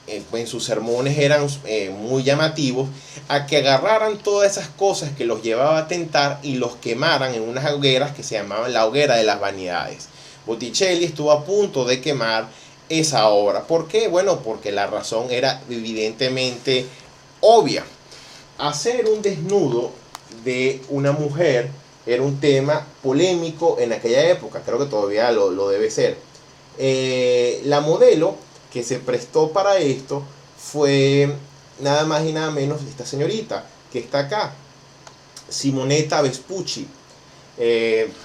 en sus sermones eran muy llamativos, a que agarraran todas esas cosas que los llevaba a tentar y los quemaran en unas hogueras que se llamaban la hoguera de las vanidades. Botticelli estuvo a punto de quemar esa obra. ¿Por qué? Bueno, porque la razón era evidentemente obvia. Hacer un desnudo de una mujer era un tema polémico en aquella época, creo que todavía lo debe ser. La modelo que se prestó para esto fue nada más y nada menos esta señorita que está acá, Simonetta Vespucci.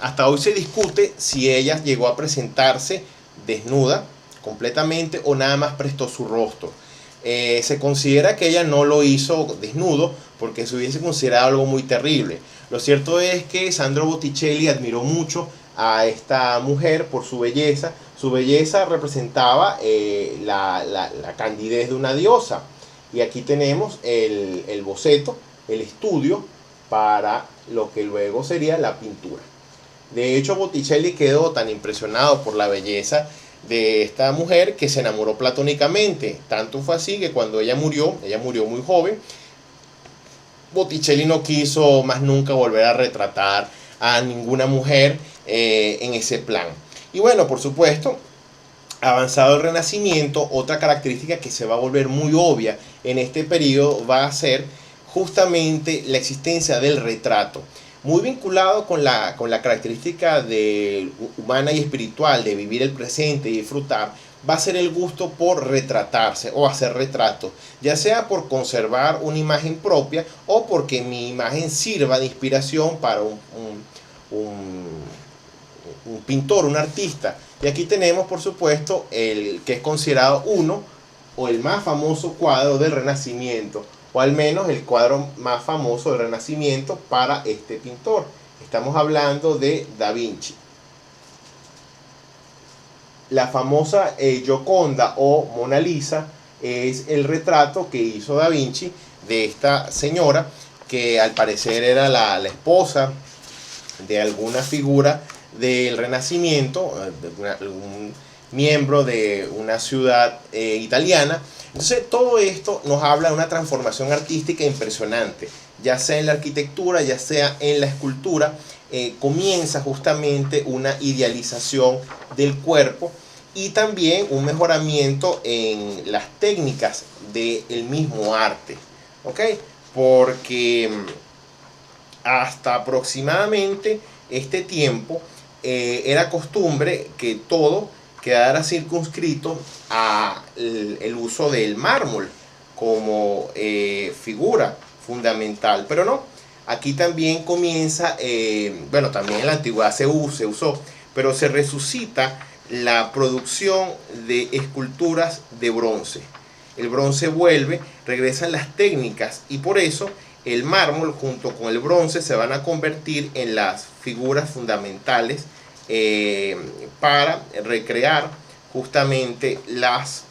Hasta hoy se discute si ella llegó a presentarse desnuda completamente o nada más prestó su rostro. Se considera que ella no lo hizo desnudo porque se hubiese considerado algo muy terrible. Lo cierto es que Sandro Botticelli admiró mucho a esta mujer por su belleza. Su belleza representaba la candidez de una diosa. Y aquí tenemos el boceto, el estudio para lo que luego sería la pintura. De hecho, Botticelli quedó tan impresionado por la belleza de esta mujer que se enamoró platónicamente. Tanto fue así que cuando ella murió muy joven, Botticelli no quiso más nunca volver a retratar a ninguna mujer en ese plan. Y bueno, por supuesto, avanzado el Renacimiento, otra característica que se va a volver muy obvia en este periodo va a ser justamente la existencia del retrato, muy vinculado con la característica humana y espiritual de vivir el presente y disfrutar. Va a ser el gusto por retratarse o hacer retratos, ya sea por conservar una imagen propia o porque mi imagen sirva de inspiración para un pintor, un artista. Y aquí tenemos, por supuesto, el que es considerado uno o el más famoso cuadro del Renacimiento, o al menos el cuadro más famoso del Renacimiento para este pintor. Estamos hablando de Da Vinci. La famosa Gioconda o Mona Lisa es el retrato que hizo Da Vinci de esta señora, que al parecer era la esposa de alguna figura del Renacimiento, algún miembro de una ciudad italiana. Entonces todo esto nos habla de una transformación artística impresionante, ya sea en la arquitectura, ya sea en la escultura. Comienza justamente una idealización del cuerpo y también un mejoramiento en las técnicas del mismo arte, ¿ok? Porque hasta aproximadamente este tiempo era costumbre que todo quedara circunscrito al uso del mármol como figura fundamental, pero no, aquí también comienza, bueno, también en la antigüedad se usó, pero se resucita la producción de esculturas de bronce. El bronce vuelve, regresan las técnicas y por eso el mármol junto con el bronce se van a convertir en las figuras fundamentales para recrear justamente las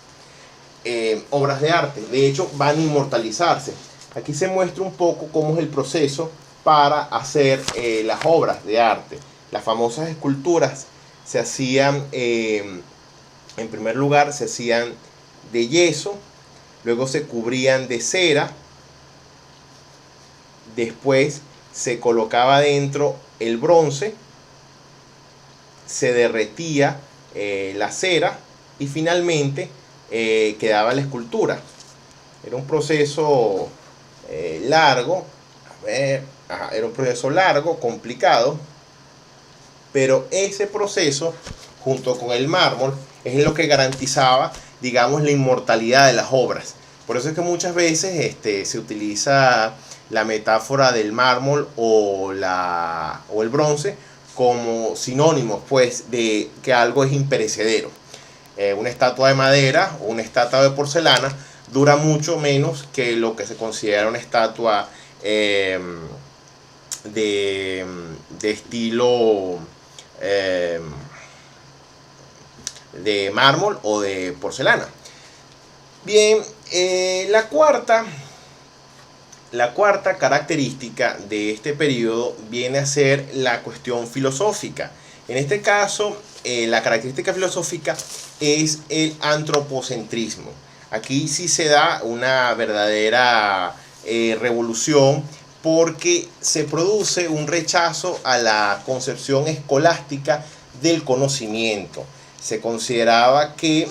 obras de arte. De hecho, van a inmortalizarse. Aquí se muestra un poco cómo es el proceso para hacer las obras de arte. Las famosas esculturas se hacían, en primer lugar, se hacían de yeso, luego se cubrían de cera, después se colocaba dentro el bronce, se derretía la cera y finalmente quedaba la escultura. Era un proceso largo, era un proceso largo, complicado, pero ese proceso junto con el mármol es lo que garantizaba, digamos, la inmortalidad de las obras. Por eso es que muchas veces se utiliza la metáfora del mármol o el bronce como sinónimos, pues, de que algo es imperecedero. Una estatua de madera o una estatua de porcelana dura mucho menos que lo que se considera una estatua de estilo de mármol o de porcelana. Bien, la cuarta característica de este periodo viene a ser la cuestión filosófica. En este caso, la característica filosófica es el antropocentrismo. Aquí sí se da una verdadera revolución, porque se produce un rechazo a la concepción escolástica del conocimiento. Se consideraba que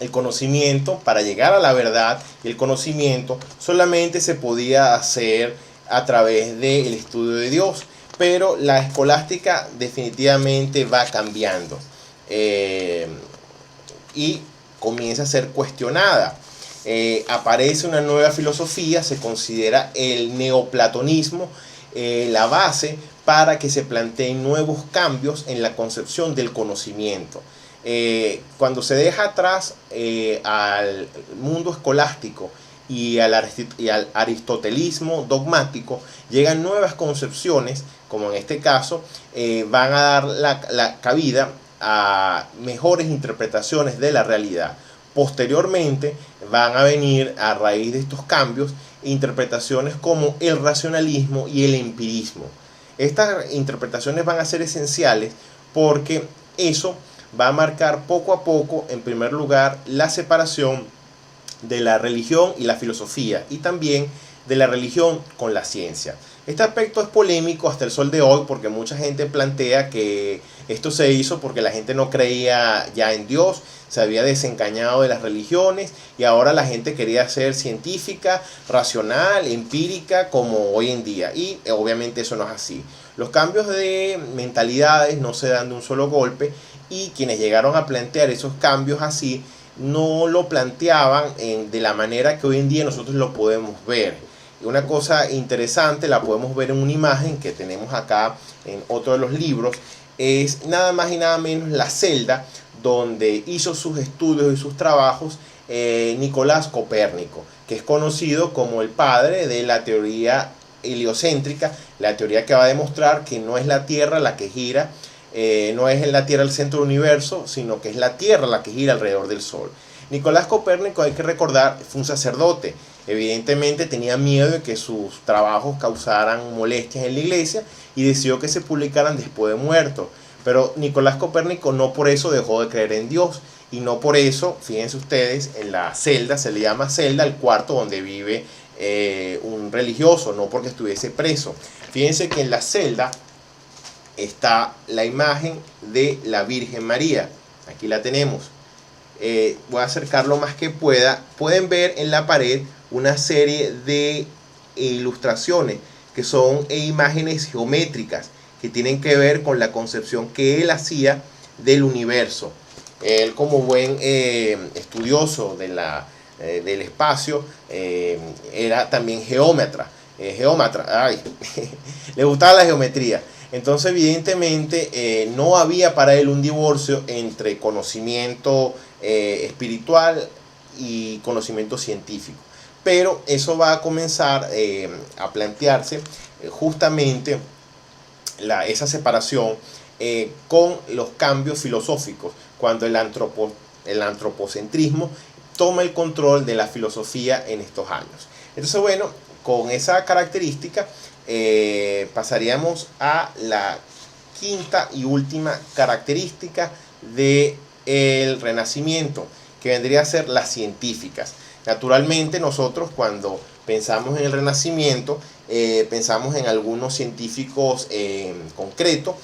el conocimiento, para llegar a la verdad, el conocimiento solamente se podía hacer a través del estudio de Dios, pero la escolástica definitivamente va cambiando y comienza a ser cuestionada. Aparece una nueva filosofía, se considera el neoplatonismo la base para que se planteen nuevos cambios en la concepción del conocimiento. Cuando se deja atrás al mundo escolástico y al aristotelismo dogmático, llegan nuevas concepciones, como en este caso, van a dar la cabida a mejores interpretaciones de la realidad. Posteriormente van a venir, a raíz de estos cambios, interpretaciones como el racionalismo y el empirismo. Estas interpretaciones van a ser esenciales porque eso va a marcar poco a poco, en primer lugar, la separación de la religión y la filosofía, y también de la religión con la ciencia. Este aspecto es polémico hasta el sol de hoy porque mucha gente plantea que esto se hizo porque la gente no creía ya en Dios, se había desencañado de las religiones y ahora la gente quería ser científica, racional, empírica como hoy en día, y obviamente eso no es así. Los cambios de mentalidades no se dan de un solo golpe, y quienes llegaron a plantear esos cambios así no lo planteaban de la manera que hoy en día nosotros lo podemos ver. Y una cosa interesante la podemos ver en una imagen que tenemos acá en otro de los libros, es nada más y nada menos la celda donde hizo sus estudios y sus trabajos Nicolás Copérnico, que es conocido como el padre de la teoría heliocéntrica, la teoría que va a demostrar que no es la Tierra la que gira, no es la Tierra el centro del universo, sino que es la Tierra la que gira alrededor del Sol. Nicolás Copérnico, hay que recordar, fue un sacerdote. Evidentemente tenía miedo de que sus trabajos causaran molestias en la iglesia y decidió que se publicaran después de muerto. Pero Nicolás Copérnico no por eso dejó de creer en Dios, y no por eso, fíjense ustedes, en la celda, se le llama celda el cuarto donde vive un religioso, no porque estuviese preso. Fíjense que en la celda está la imagen de la Virgen María. Aquí la tenemos. Voy a acercar lo más que pueda. Pueden ver en la pared una serie de ilustraciones que son imágenes geométricas que tienen que ver con la concepción que él hacía del universo. Él, como buen estudioso del espacio, era también geómetra. Le gustaba la geometría. Entonces, evidentemente, no había para él un divorcio entre conocimiento espiritual y conocimiento científico. Pero eso va a comenzar a plantearse justamente esa separación con los cambios filosóficos, cuando el antropocentrismo toma el control de la filosofía en estos años. Entonces, bueno, con esa característica pasaríamos a la quinta y última característica del Renacimiento, que vendría a ser las científicas. Naturalmente, nosotros cuando pensamos en el Renacimiento, pensamos en algunos científicos concretos.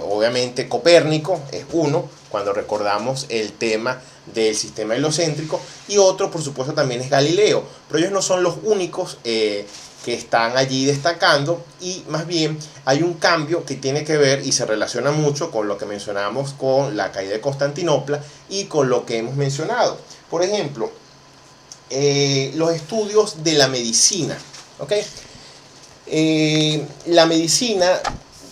Obviamente Copérnico es uno, cuando recordamos el tema del sistema heliocéntrico, y otro por supuesto también es Galileo, pero ellos no son los únicos que están allí destacando, y más bien hay un cambio que tiene que ver y se relaciona mucho con lo que mencionamos con la caída de Constantinopla y con lo que hemos mencionado. Por ejemplo, los estudios de la medicina, ¿okay? La medicina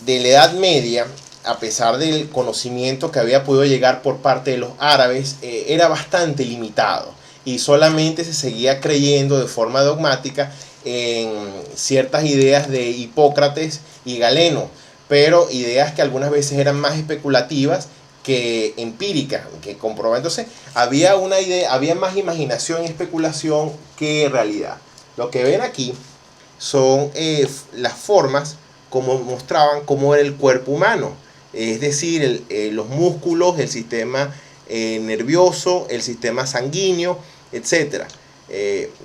de la Edad Media, a pesar del conocimiento que había podido llegar por parte de los árabes, era bastante limitado, y solamente se seguía creyendo de forma dogmática en ciertas ideas de Hipócrates y Galeno, pero ideas que algunas veces eran más especulativas que empíricas, que comprobaban. Entonces había una idea, había más imaginación y especulación que realidad. Lo que ven aquí son las formas como mostraban cómo era el cuerpo humano, es decir, los músculos, el sistema nervioso, el sistema sanguíneo, etc.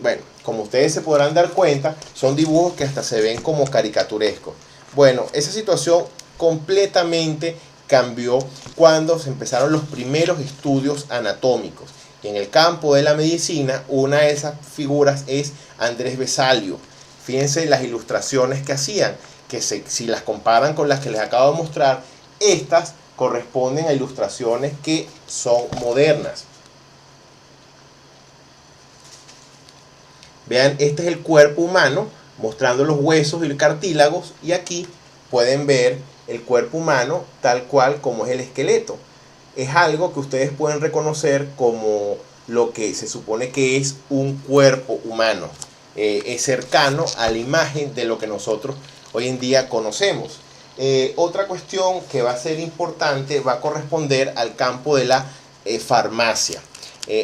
Bueno, como ustedes se podrán dar cuenta, son dibujos que hasta se ven como caricaturescos. Bueno, esa situación completamente cambió cuando se empezaron los primeros estudios anatómicos. Y en el campo de la medicina, una de esas figuras es Andrés Vesalio. Fíjense las ilustraciones que hacían, que si las comparan con las que les acabo de mostrar, estas corresponden a ilustraciones que son modernas. Vean, este es el cuerpo humano mostrando los huesos y los cartílagos, y aquí pueden ver el cuerpo humano tal cual como es el esqueleto. Es algo que ustedes pueden reconocer como lo que se supone que es un cuerpo humano. Es cercano a la imagen de lo que nosotros hoy en día conocemos. Otra cuestión que va a ser importante va a corresponder al campo de la farmacia.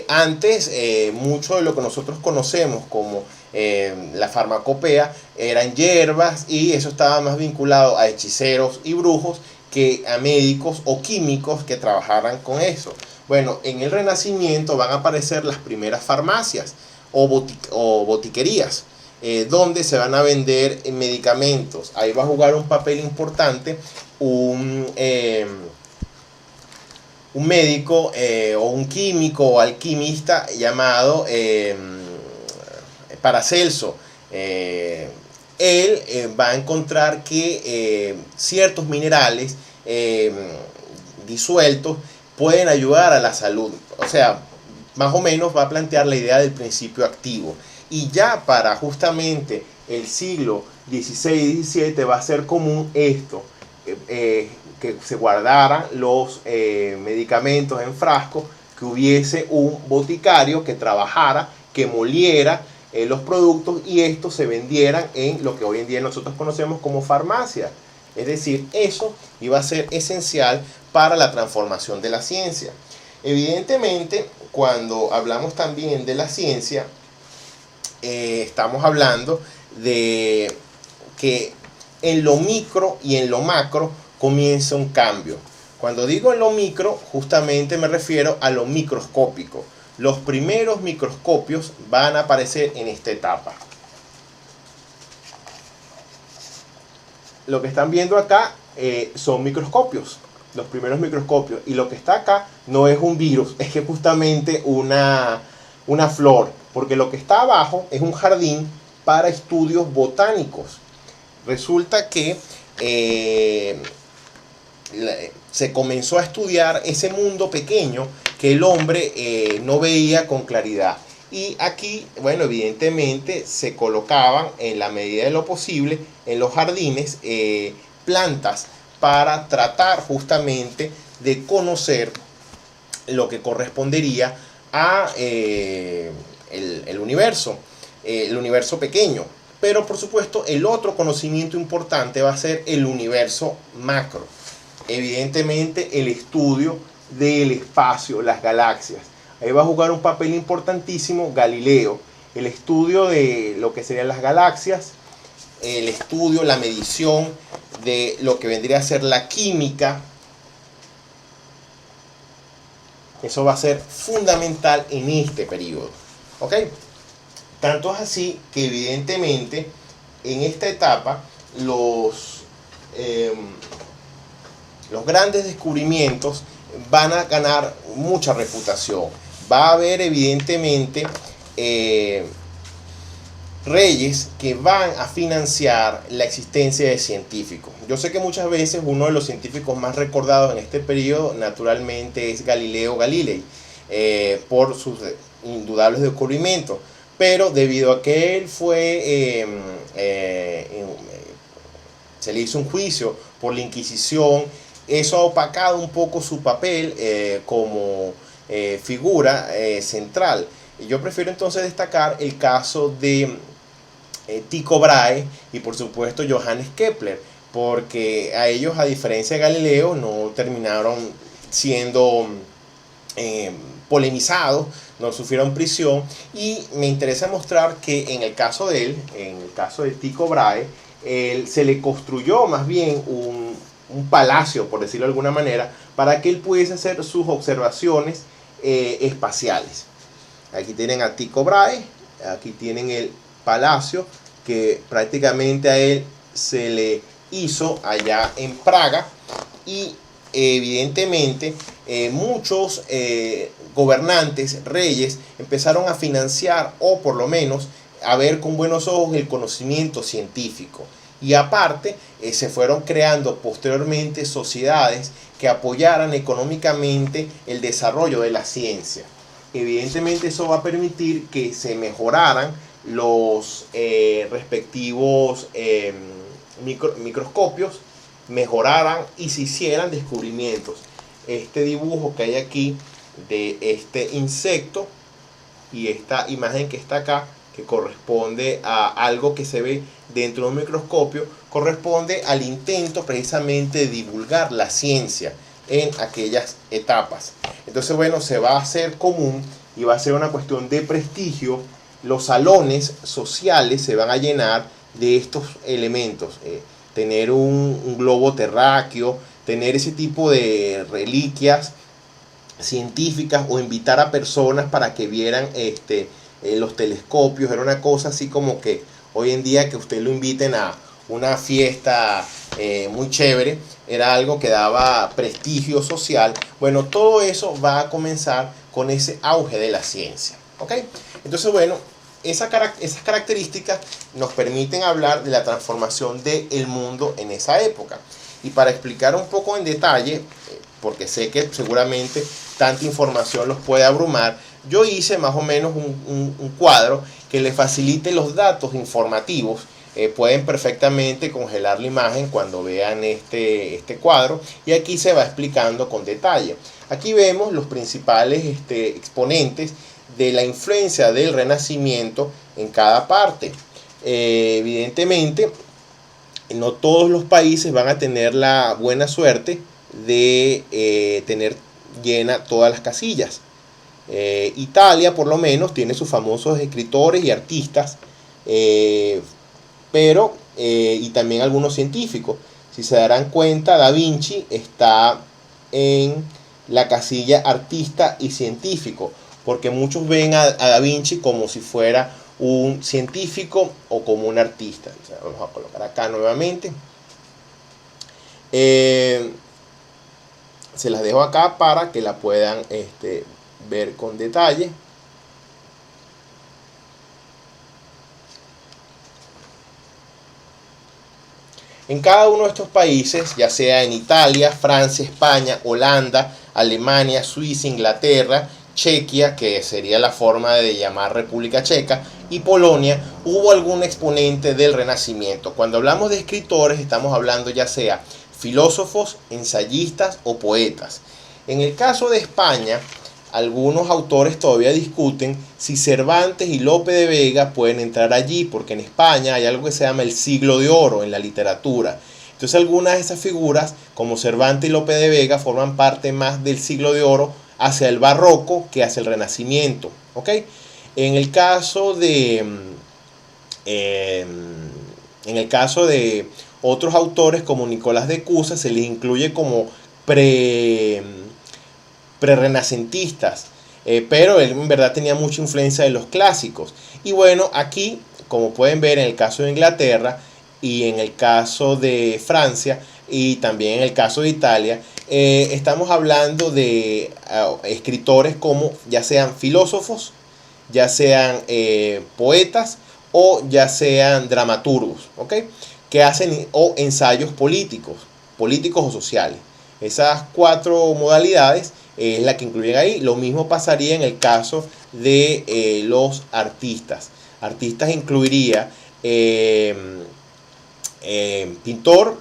Antes, mucho de lo que nosotros conocemos como la farmacopea eran hierbas, y eso estaba más vinculado a hechiceros y brujos que a médicos o químicos que trabajaran con eso. Bueno, en el Renacimiento van a aparecer las primeras farmacias o botiquerías, donde se van a vender medicamentos. Ahí va a jugar un papel importante un médico o un químico o alquimista llamado Paracelso. Él va a encontrar que ciertos minerales disueltos pueden ayudar a la salud. O sea, más o menos va a plantear la idea del principio activo. Y ya para justamente el siglo XVI y XVII va a ser común esto, que se guardaran los medicamentos en frascos, que hubiese un boticario que trabajara, que moliera los productos, y estos se vendieran en lo que hoy en día nosotros conocemos como farmacia. Es decir, eso iba a ser esencial para la transformación de la ciencia. Evidentemente, cuando hablamos también de la ciencia, estamos hablando de que en lo micro y en lo macro comienza un cambio. Cuando digo en lo micro, justamente me refiero a lo microscópico. Los primeros microscopios van a aparecer en esta etapa. Lo que están viendo acá son microscopios, los primeros microscopios. Y lo que está acá no es un virus, es que justamente una flor, porque lo que está abajo es un jardín para estudios botánicos. Resulta que se comenzó a estudiar ese mundo pequeño que el hombre no veía con claridad. Y aquí, bueno, evidentemente se colocaban en la medida de lo posible en los jardines plantas para tratar justamente de conocer lo que correspondería a el universo pequeño. Pero por supuesto el otro conocimiento importante va a ser el universo macro. Evidentemente el estudio del espacio, las galaxias. Ahí va a jugar un papel importantísimo Galileo. El estudio de lo que serían las galaxias, el estudio, la medición de lo que vendría a ser la química. Eso va a ser fundamental en este periodo. ¿Ok? Tanto es así que evidentemente en esta etapa los grandes descubrimientos van a ganar mucha reputación. Va a haber evidentemente reyes que van a financiar la existencia de científicos. Yo sé que muchas veces uno de los científicos más recordados en este periodo naturalmente es Galileo Galilei, por sus indudables descubrimientos, pero debido a que él fue se le hizo un juicio por la Inquisición, eso ha opacado un poco su papel como figura central. Y yo prefiero entonces destacar el caso de Tycho Brahe y por supuesto Johannes Kepler, porque a ellos, a diferencia de Galileo, no terminaron siendo polemizados, no sufrieron prisión. Y me interesa mostrar que en el caso de él, en el caso de Tycho Brahe, se le construyó más bien un palacio, por decirlo de alguna manera, para que él pudiese hacer sus observaciones espaciales. Aquí tienen a Tycho Brahe, aquí tienen el palacio que prácticamente a él se le hizo allá en Praga, y evidentemente muchos gobernantes, reyes, empezaron a financiar, o por lo menos a ver con buenos ojos, el conocimiento científico. Y aparte se fueron creando posteriormente sociedades que apoyaran económicamente el desarrollo de la ciencia. Evidentemente eso va a permitir que se mejoraran los respectivos microscopios, mejoraran y se hicieran descubrimientos. Este dibujo que hay aquí de este insecto y esta imagen que está acá, que corresponde a algo que se ve dentro de un microscopio, corresponde al intento precisamente de divulgar la ciencia en aquellas etapas. Entonces, bueno, se va a hacer común y va a ser una cuestión de prestigio los salones sociales se van a llenar de estos elementos. Tener un globo terráqueo, tener ese tipo de reliquias científicas o invitar a personas para que vieran los telescopios. Era una cosa así como que hoy en día que usted lo inviten a una fiesta muy chévere, era algo que daba prestigio social. Bueno, todo eso va a comenzar con ese auge de la ciencia, ¿ok? Entonces, bueno, esas características nos permiten hablar de la transformación del mundo en esa época. Y para explicar un poco en detalle, porque sé que seguramente tanta información los puede abrumar, yo hice más o menos un cuadro que les facilite los datos informativos. Pueden perfectamente congelar la imagen cuando vean este cuadro, y aquí se va explicando con detalle. Aquí vemos los principales exponentes de la influencia del Renacimiento en cada parte. Evidentemente, no todos los países van a tener la buena suerte de tener llena todas las casillas. Italia, por lo menos, tiene sus famosos escritores y artistas, y también algunos científicos. Si se darán cuenta, Da Vinci está en la casilla artista y científico, porque muchos ven a Da Vinci como si fuera un científico o como un artista. O sea, vamos a colocar acá nuevamente. Se las dejo acá para que la puedan ver con detalle. En cada uno de estos países, ya sea en Italia, Francia, España, Holanda, Alemania, Suiza, Inglaterra, Chequia, que sería la forma de llamar República Checa, y Polonia, hubo algún exponente del Renacimiento. Cuando hablamos de escritores, estamos hablando ya sea filósofos, ensayistas o poetas. En el caso de España, algunos autores todavía discuten si Cervantes y Lope de Vega pueden entrar allí, porque en España hay algo que se llama el siglo de oro en la literatura. Entonces algunas de esas figuras, como Cervantes y Lope de Vega, forman parte más del siglo de oro hacia el barroco que hacia el Renacimiento, ¿ok? En el caso de otros autores como Nicolás de Cusa, se les incluye como pre-renacentistas, pero él en verdad tenía mucha influencia de los clásicos. Y bueno, aquí, como pueden ver, en el caso de Inglaterra y en el caso de Francia y también en el caso de Italia, estamos hablando de escritores como ya sean filósofos, ya sean poetas o ya sean dramaturgos, ¿ok? Que hacen o ensayos políticos o sociales. Esas cuatro modalidades es la que incluyen ahí. Lo mismo pasaría en el caso de los artistas. Artistas incluiría pintor,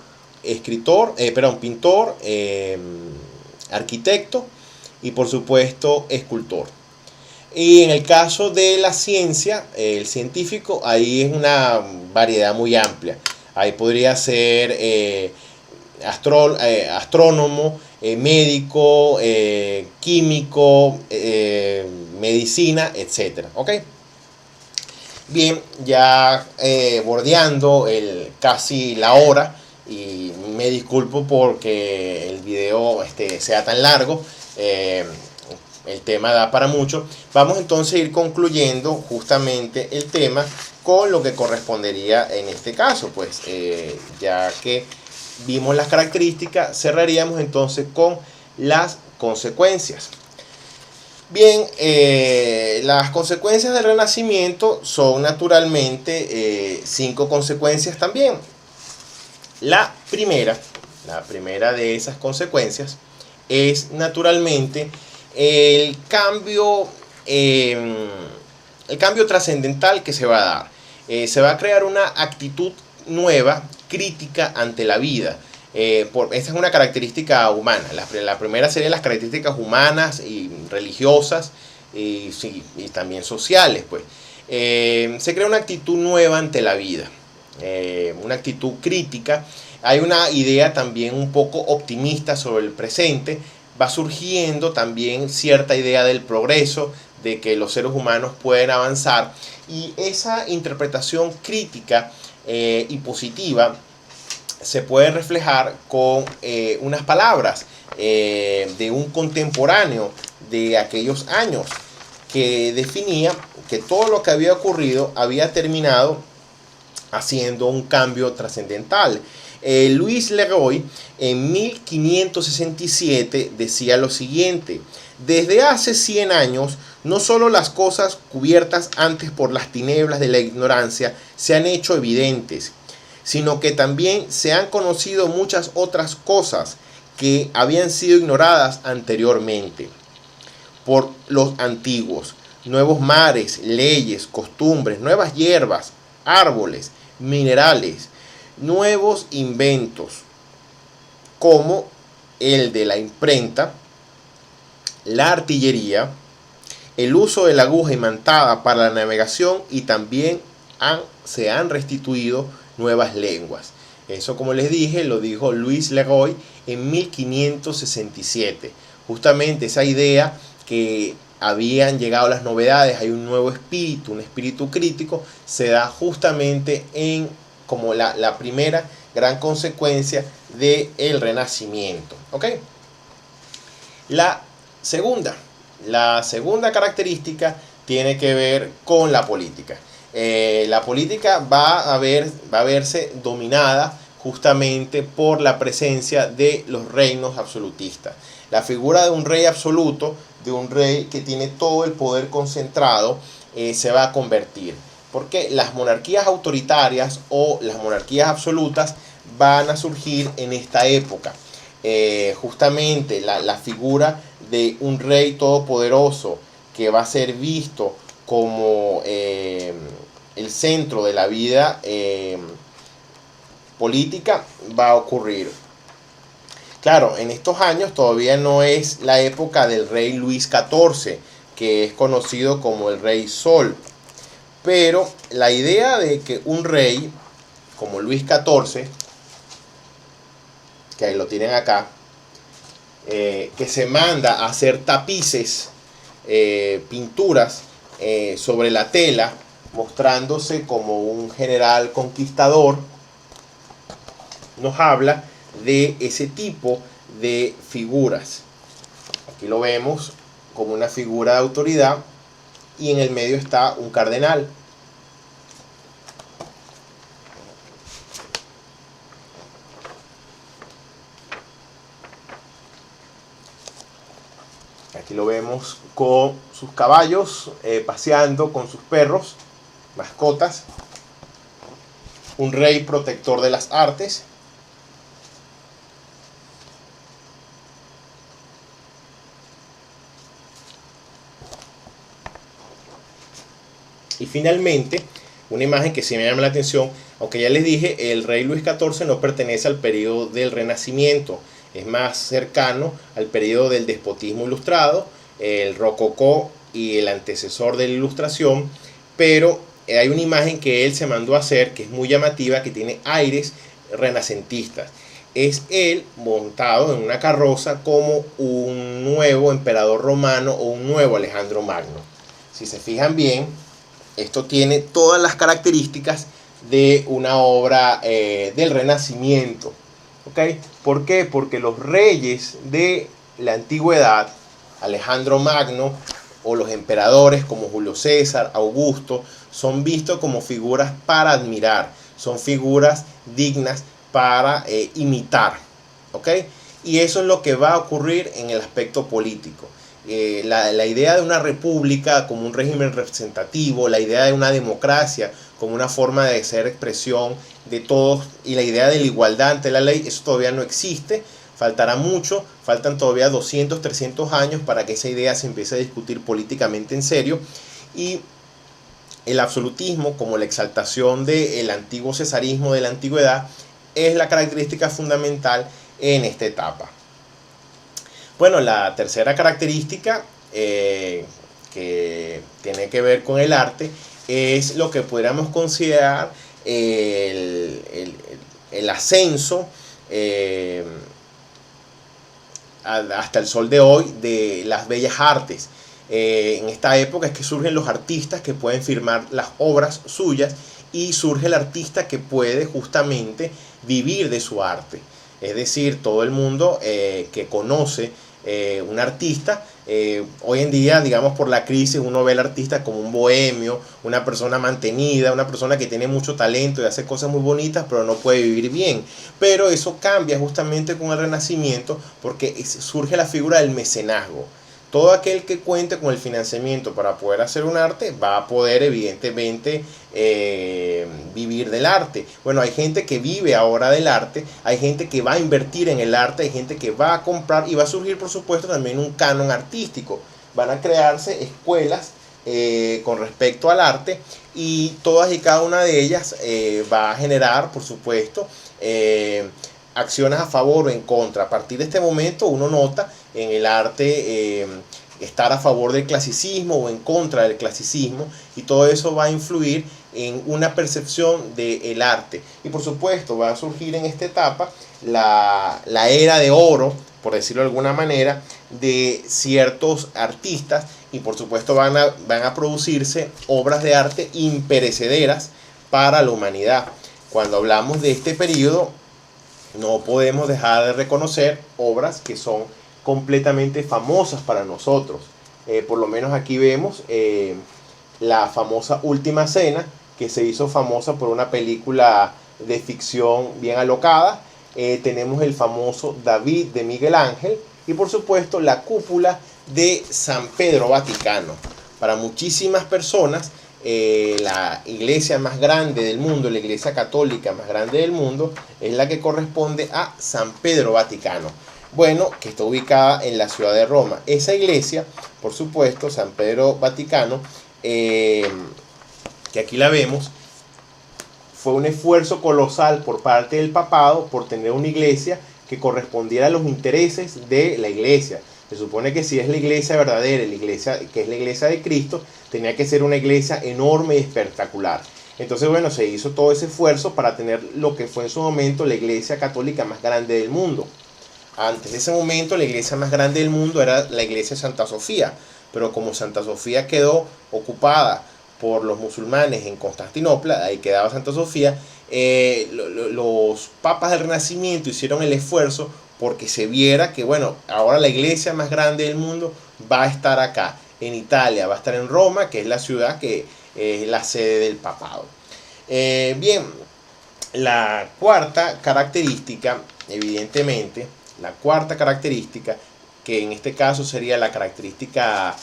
arquitecto y por supuesto escultor. Y en el caso de la ciencia, el científico, ahí es una variedad muy amplia. Ahí podría ser astrónomo, médico, químico, medicina, etc. ¿Ok? Bien, ya bordeando casi la hora, y me disculpo porque el video sea tan largo. El tema da para mucho. Vamos entonces a ir concluyendo justamente el tema con lo que correspondería en este caso, pues ya que vimos las características, cerraríamos entonces con las consecuencias. Bien, las consecuencias del Renacimiento son naturalmente 5 consecuencias también. La primera de esas consecuencias es naturalmente el cambio trascendental que se va a dar. Se va a crear una actitud nueva, crítica ante la vida. Esta es una característica humana. La primera sería las características humanas y religiosas y también sociales, pues. Se crea una actitud nueva ante la vida, una actitud crítica. Hay una idea también un poco optimista sobre el presente. Va surgiendo también cierta idea del progreso, de que los seres humanos pueden avanzar, y esa interpretación crítica y positiva se puede reflejar con unas palabras de un contemporáneo de aquellos años, que definía que todo lo que había ocurrido había terminado haciendo un cambio trascendental. Louis Leroy en 1567 decía lo siguiente: desde hace 100 años, no solo las cosas cubiertas antes por las tinieblas de la ignorancia se han hecho evidentes, sino que también se han conocido muchas otras cosas que habían sido ignoradas anteriormente por los antiguos. Nuevos mares, leyes, costumbres, nuevas hierbas, árboles, minerales, nuevos inventos, como el de la imprenta, la artillería, el uso de la aguja imantada para la navegación, y también se han restituido nuevas lenguas. Eso, como les dije, lo dijo Louis Leroy en 1567. Justamente esa idea que habían llegado las novedades, hay un nuevo espíritu, un espíritu crítico, se da justamente en como la primera gran consecuencia del Renacimiento. ¿Ok? La segunda característica tiene que ver con la política. La política va a verse dominada justamente por la presencia de los reinos absolutistas. La figura de un rey absoluto, de un rey que tiene todo el poder concentrado, se va a convertir. Porque las monarquías autoritarias o las monarquías absolutas van a surgir en esta época. Justamente la figura de un rey todopoderoso que va a ser visto como el centro de la vida política va a ocurrir. Claro, en estos años todavía no es la época del rey Luis XIV, que es conocido como el rey Sol. Pero la idea de que un rey como Luis XIV, que ahí lo tienen acá, que se manda a hacer tapices, pinturas sobre la tela, mostrándose como un general conquistador, nos habla de ese tipo de figuras. Aquí lo vemos como una figura de autoridad, y en el medio está un cardenal. Aquí lo vemos con sus caballos, paseando con sus perros, mascotas. Un rey protector de las artes. Y finalmente, una imagen que sí me llama la atención, aunque ya les dije, el rey Luis XIV no pertenece al periodo del Renacimiento, es más cercano al periodo del despotismo ilustrado, el rococó y el antecesor de la Ilustración, pero hay una imagen que él se mandó a hacer que es muy llamativa, que tiene aires renacentistas. Es él montado en una carroza como un nuevo emperador romano o un nuevo Alejandro Magno. Si se fijan bien, esto tiene todas las características de una obra del Renacimiento. ¿Okay? ¿Por qué? Porque los reyes de la antigüedad, Alejandro Magno, o los emperadores como Julio César, Augusto, son vistos como figuras para admirar, son figuras dignas para imitar. ¿Okay? Y eso es lo que va a ocurrir en el aspecto político. La idea de una república como un régimen representativo, la idea de una democracia como una forma de ser expresión de todos, y la idea de la igualdad ante la ley, eso todavía no existe. Faltará mucho, faltan todavía 200, 300 años para que esa idea se empiece a discutir políticamente en serio. Y el absolutismo, como la exaltación del antiguo cesarismo de la antigüedad, es la característica fundamental en esta etapa. Bueno, la tercera característica que tiene que ver con el arte es lo que podríamos considerar el ascenso hasta el sol de hoy de las bellas artes. En esta época es que surgen los artistas que pueden firmar las obras suyas y surge el artista que puede justamente vivir de su arte. Es decir, todo el mundo que conoce un artista, hoy en día, digamos, por la crisis, uno ve al artista como un bohemio, una persona mantenida, una persona que tiene mucho talento y hace cosas muy bonitas, pero no puede vivir bien. Pero eso cambia justamente con el Renacimiento, porque surge la figura del mecenazgo. Todo aquel que cuente con el financiamiento para poder hacer un arte va a poder evidentemente vivir del arte. Bueno, hay gente que vive ahora del arte, hay gente que va a invertir en el arte, hay gente que va a comprar y va a surgir por supuesto también un canon artístico. Van a crearse escuelas con respecto al arte y todas y cada una de ellas va a generar por supuesto acciones a favor o en contra. A partir de este momento uno nota en el arte estar a favor del clasicismo o en contra del clasicismo, y todo eso va a influir en una percepción del arte. Y por supuesto va a surgir en esta etapa la era de oro, por decirlo de alguna manera, de ciertos artistas, y por supuesto van a producirse obras de arte imperecederas para la humanidad. Cuando hablamos de este periodo, no podemos dejar de reconocer obras que son completamente famosas para nosotros. Por lo menos aquí vemos la famosa Última Cena, que se hizo famosa por una película de ficción bien alocada. Tenemos el famoso David de Miguel Ángel y por supuesto la cúpula de San Pedro Vaticano. Para muchísimas personas la iglesia más grande del mundo, la iglesia católica más grande del mundo, es la que corresponde a San Pedro Vaticano. Bueno, que está ubicada en la ciudad de Roma. Esa iglesia, por supuesto, San Pedro Vaticano, que aquí la vemos, fue un esfuerzo colosal por parte del papado por tener una iglesia que correspondiera a los intereses de la iglesia. Se supone que si es la iglesia verdadera, la iglesia que es la iglesia de Cristo, tenía que ser una iglesia enorme y espectacular. Entonces, bueno, se hizo todo ese esfuerzo para tener lo que fue en su momento la iglesia católica más grande del mundo. Antes de ese momento, la iglesia más grande del mundo era la iglesia de Santa Sofía, pero como Santa Sofía quedó ocupada por los musulmanes en Constantinopla, ahí quedaba Santa Sofía, los papas del Renacimiento hicieron el esfuerzo porque se viera que, bueno, ahora la iglesia más grande del mundo va a estar acá, en Italia, va a estar en Roma, que es la ciudad que es la sede del papado. Bien, la cuarta característica, evidentemente, la cuarta característica, que en este caso sería la característica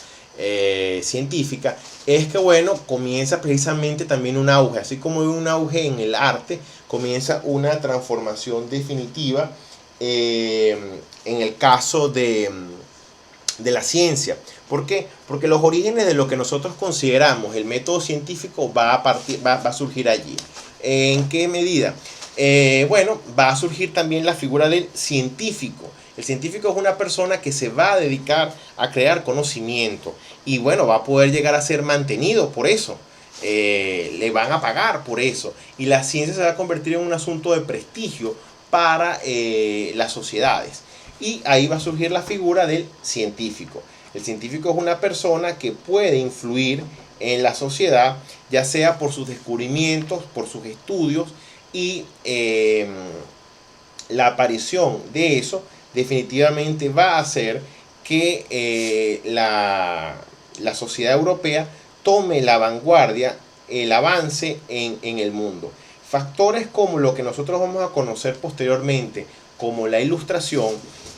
científica, es que, bueno, comienza precisamente también un auge, así como hay un auge en el arte, comienza una transformación definitiva en el caso de la ciencia. ¿Por qué? Porque los orígenes de lo que nosotros consideramos el método científico va a surgir allí. ¿En qué medida? Bueno, va a surgir también la figura del científico. El científico es una persona que se va a dedicar a crear conocimiento y, bueno, va a poder llegar a ser mantenido por eso. Le van a pagar por eso y la ciencia se va a convertir en un asunto de prestigio para las sociedades, y ahí va a surgir la figura del científico. El científico es una persona que puede influir en la sociedad, ya sea por sus descubrimientos, por sus estudios, y la aparición de eso definitivamente va a hacer que la sociedad europea tome la vanguardia, el avance en el mundo. Factores como lo que nosotros vamos a conocer posteriormente como la Ilustración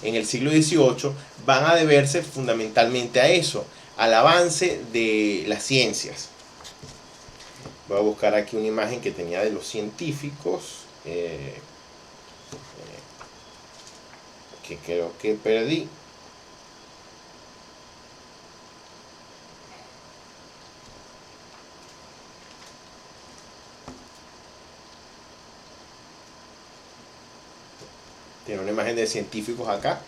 en el siglo XVIII van a deberse fundamentalmente a eso, al avance de las ciencias. Voy a buscar aquí una imagen que tenía de los científicos que creo que perdí. Tiene una imagen de científicos acá.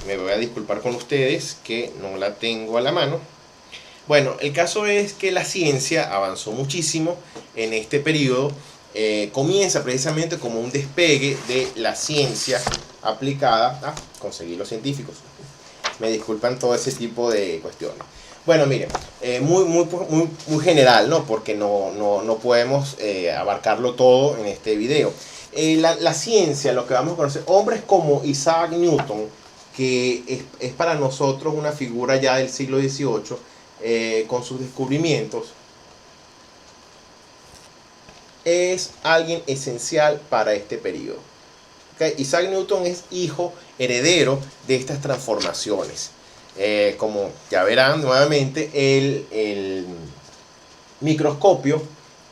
Me voy a disculpar con ustedes que no la tengo a la mano. Bueno, el caso es que la ciencia avanzó muchísimo en este periodo. Comienza precisamente como un despegue de la ciencia aplicada. Conseguí los científicos. Me disculpan todo ese tipo de cuestiones. Bueno, miren, muy general, ¿no? Porque no podemos abarcarlo todo en este video. La ciencia, lo que vamos a conocer, hombres como Isaac Newton, que es para nosotros una figura ya del siglo XVIII, con sus descubrimientos, es alguien esencial para este periodo. ¿Okay? Isaac Newton es hijo heredero de estas transformaciones. Como ya verán nuevamente, el microscopio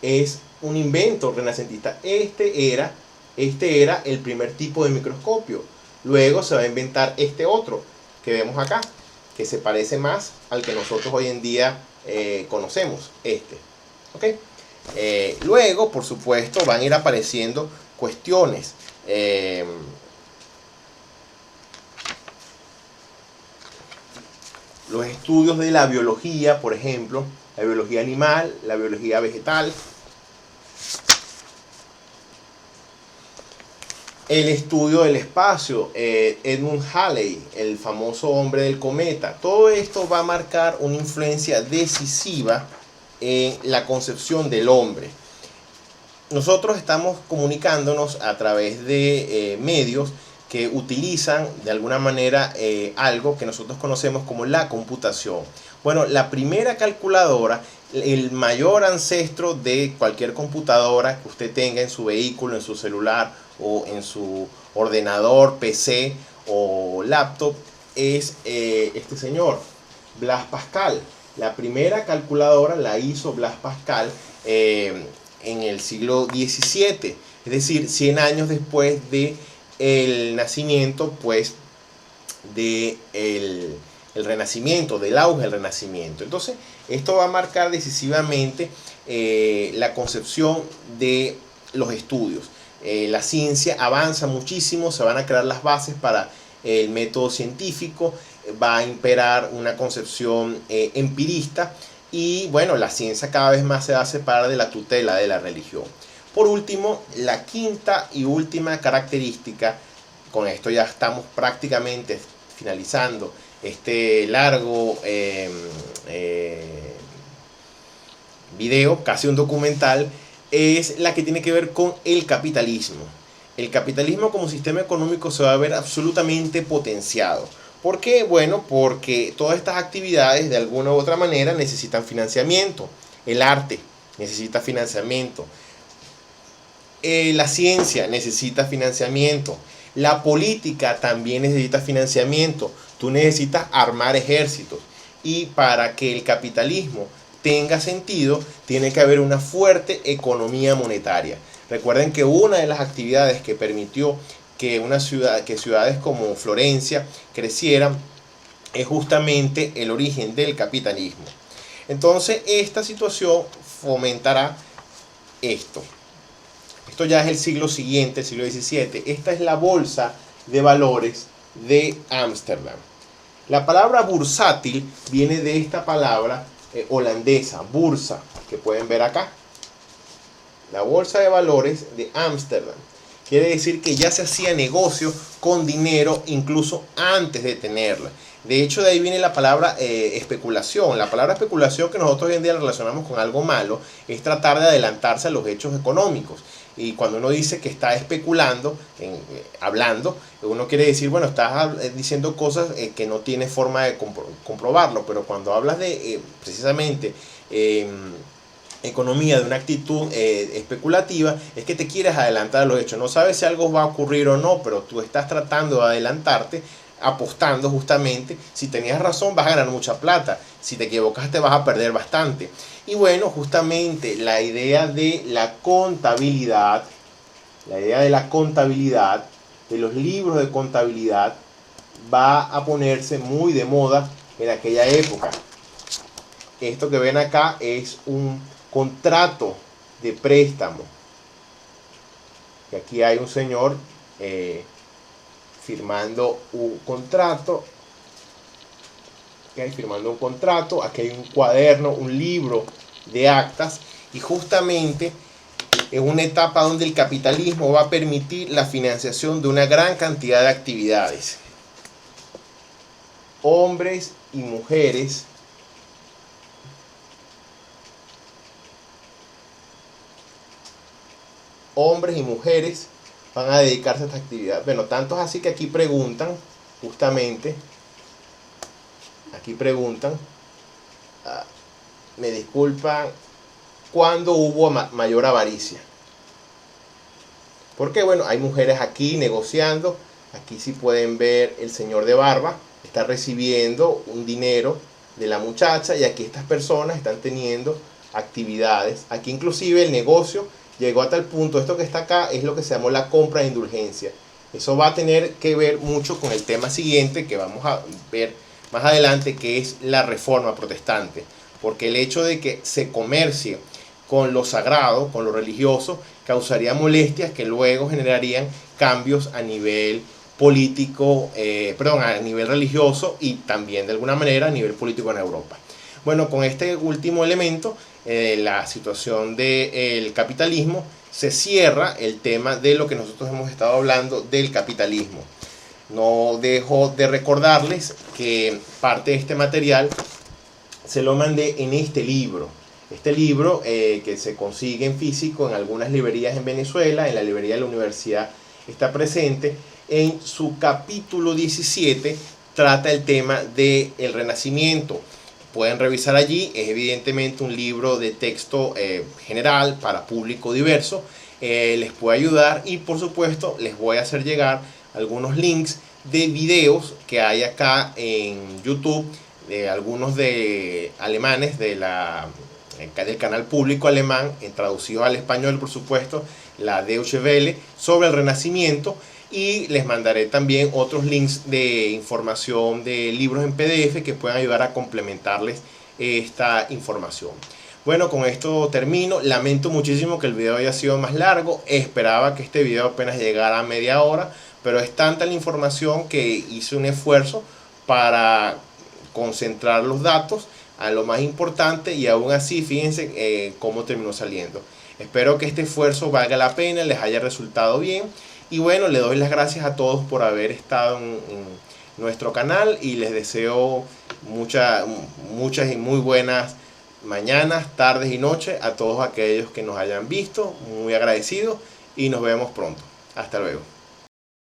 es un invento renacentista. Este era el primer tipo de microscopio. Luego se va a inventar este otro que vemos acá, que se parece más al que nosotros hoy en día conocemos. ¿Okay? Luego, por supuesto, van a ir apareciendo cuestiones. Los estudios de la biología, por ejemplo, la biología animal, la biología vegetal, el estudio del espacio, Edmund Halley, el famoso hombre del cometa. Todo esto va a marcar una influencia decisiva en la concepción del hombre. Nosotros estamos comunicándonos a través de medios que utilizan de alguna manera algo que nosotros conocemos como la computación. Bueno, la primera calculadora, el mayor ancestro de cualquier computadora que usted tenga en su vehículo, en su celular o en su ordenador, PC o laptop, es este señor, Blaise Pascal. La primera calculadora la hizo Blaise Pascal en el siglo XVII, es decir, 100 años después de el nacimiento, pues, de el renacimiento, del auge del renacimiento. Entonces, esto va a marcar decisivamente la concepción de los estudios. La ciencia avanza muchísimo, se van a crear las bases para el método científico, va a imperar una concepción empirista y, bueno, la ciencia cada vez más se va a separar de la tutela de la religión. Por último, la quinta y última característica, con esto ya estamos prácticamente finalizando este largo video, casi un documental, es la que tiene que ver con el capitalismo. El capitalismo como sistema económico se va a ver absolutamente potenciado. ¿Por qué? Bueno, porque todas estas actividades de alguna u otra manera necesitan financiamiento. El arte necesita financiamiento. La ciencia necesita financiamiento. La política también necesita financiamiento. Tú necesitas armar ejércitos. Y para que el capitalismo tenga sentido, tiene que haber una fuerte economía monetaria. Recuerden que una de las actividades que permitió que ciudades como Florencia crecieran es justamente el origen del capitalismo. Entonces, esta situación fomentará esto. Esto ya es el siglo siguiente, el siglo XVII. Esta es la bolsa de valores de Ámsterdam. La palabra bursátil viene de esta palabra holandesa, bursa, que pueden ver acá. La bolsa de valores de Ámsterdam. Quiere decir que ya se hacía negocio con dinero incluso antes de tenerla. De hecho, de ahí viene la palabra especulación. La palabra especulación, que nosotros hoy en día relacionamos con algo malo, es tratar de adelantarse a los hechos económicos. Y cuando uno dice que está especulando, hablando, uno quiere decir, bueno, estás diciendo cosas que no tiene forma de comprobarlo. Pero cuando hablas de precisamente economía, de una actitud especulativa, es que te quieres adelantar a los hechos. No sabes si algo va a ocurrir o no, pero tú estás tratando de adelantarte, apostando justamente. Si tenías razón, vas a ganar mucha plata. Si te equivocaste, vas a perder bastante. Y bueno, justamente la idea de la contabilidad, de los libros de contabilidad, va a ponerse muy de moda en aquella época. Esto que ven acá es un contrato de préstamo. Y aquí hay un señor firmando un contrato. Firmando un contrato. Aquí hay un cuaderno, un libro de actas. Y justamente en una etapa donde el capitalismo va a permitir la financiación de una gran cantidad de actividades. Hombres y mujeres hombres y mujeres van a dedicarse a esta actividad. Bueno, tanto es así que aquí preguntan, justamente, aquí preguntan, me disculpan, ¿cuándo hubo mayor avaricia? Porque bueno, hay mujeres aquí negociando. Aquí sí pueden ver el señor de barba está recibiendo un dinero de la muchacha, y aquí estas personas están teniendo actividades. Aquí inclusive el negocio llegó a tal punto, esto que está acá es lo que se llamó la compra de indulgencia. Eso va a tener que ver mucho con el tema siguiente que vamos a ver más adelante, que es la reforma protestante, porque el hecho de que se comercie con lo sagrado, con lo religioso, causaría molestias que luego generarían cambios a nivel político, a nivel religioso, y también de alguna manera a nivel político en Europa. Bueno, con este último elemento, la situación del capitalismo, se cierra el tema de lo que nosotros hemos estado hablando del capitalismo. No dejo de recordarles que parte de este material se lo mandé en este libro. Este libro que se consigue en físico en algunas librerías en Venezuela, en la librería de la universidad está presente. En su capítulo 17 trata el tema del Renacimiento. Pueden revisar allí, es evidentemente un libro de texto general para público diverso. Les puede ayudar, y por supuesto les voy a hacer llegar algunos links de videos que hay acá en YouTube, de algunos de alemanes del canal público alemán, traducido al español por supuesto, la Deutsche Welle, sobre el Renacimiento. Y les mandaré también otros links de información de libros en PDF que puedan ayudar a complementarles esta información. Bueno, con esto termino. Lamento muchísimo que el video haya sido más largo. Esperaba que este video apenas llegara a media hora, pero es tanta la información que hice un esfuerzo para concentrar los datos a lo más importante, y aún así fíjense cómo terminó saliendo. Espero que este esfuerzo valga la pena, les haya resultado bien. Y bueno, le doy las gracias a todos por haber estado en nuestro canal, y les deseo muchas y muy buenas mañanas, tardes y noches a todos aquellos que nos hayan visto. Muy agradecidos, y nos vemos pronto. Hasta luego.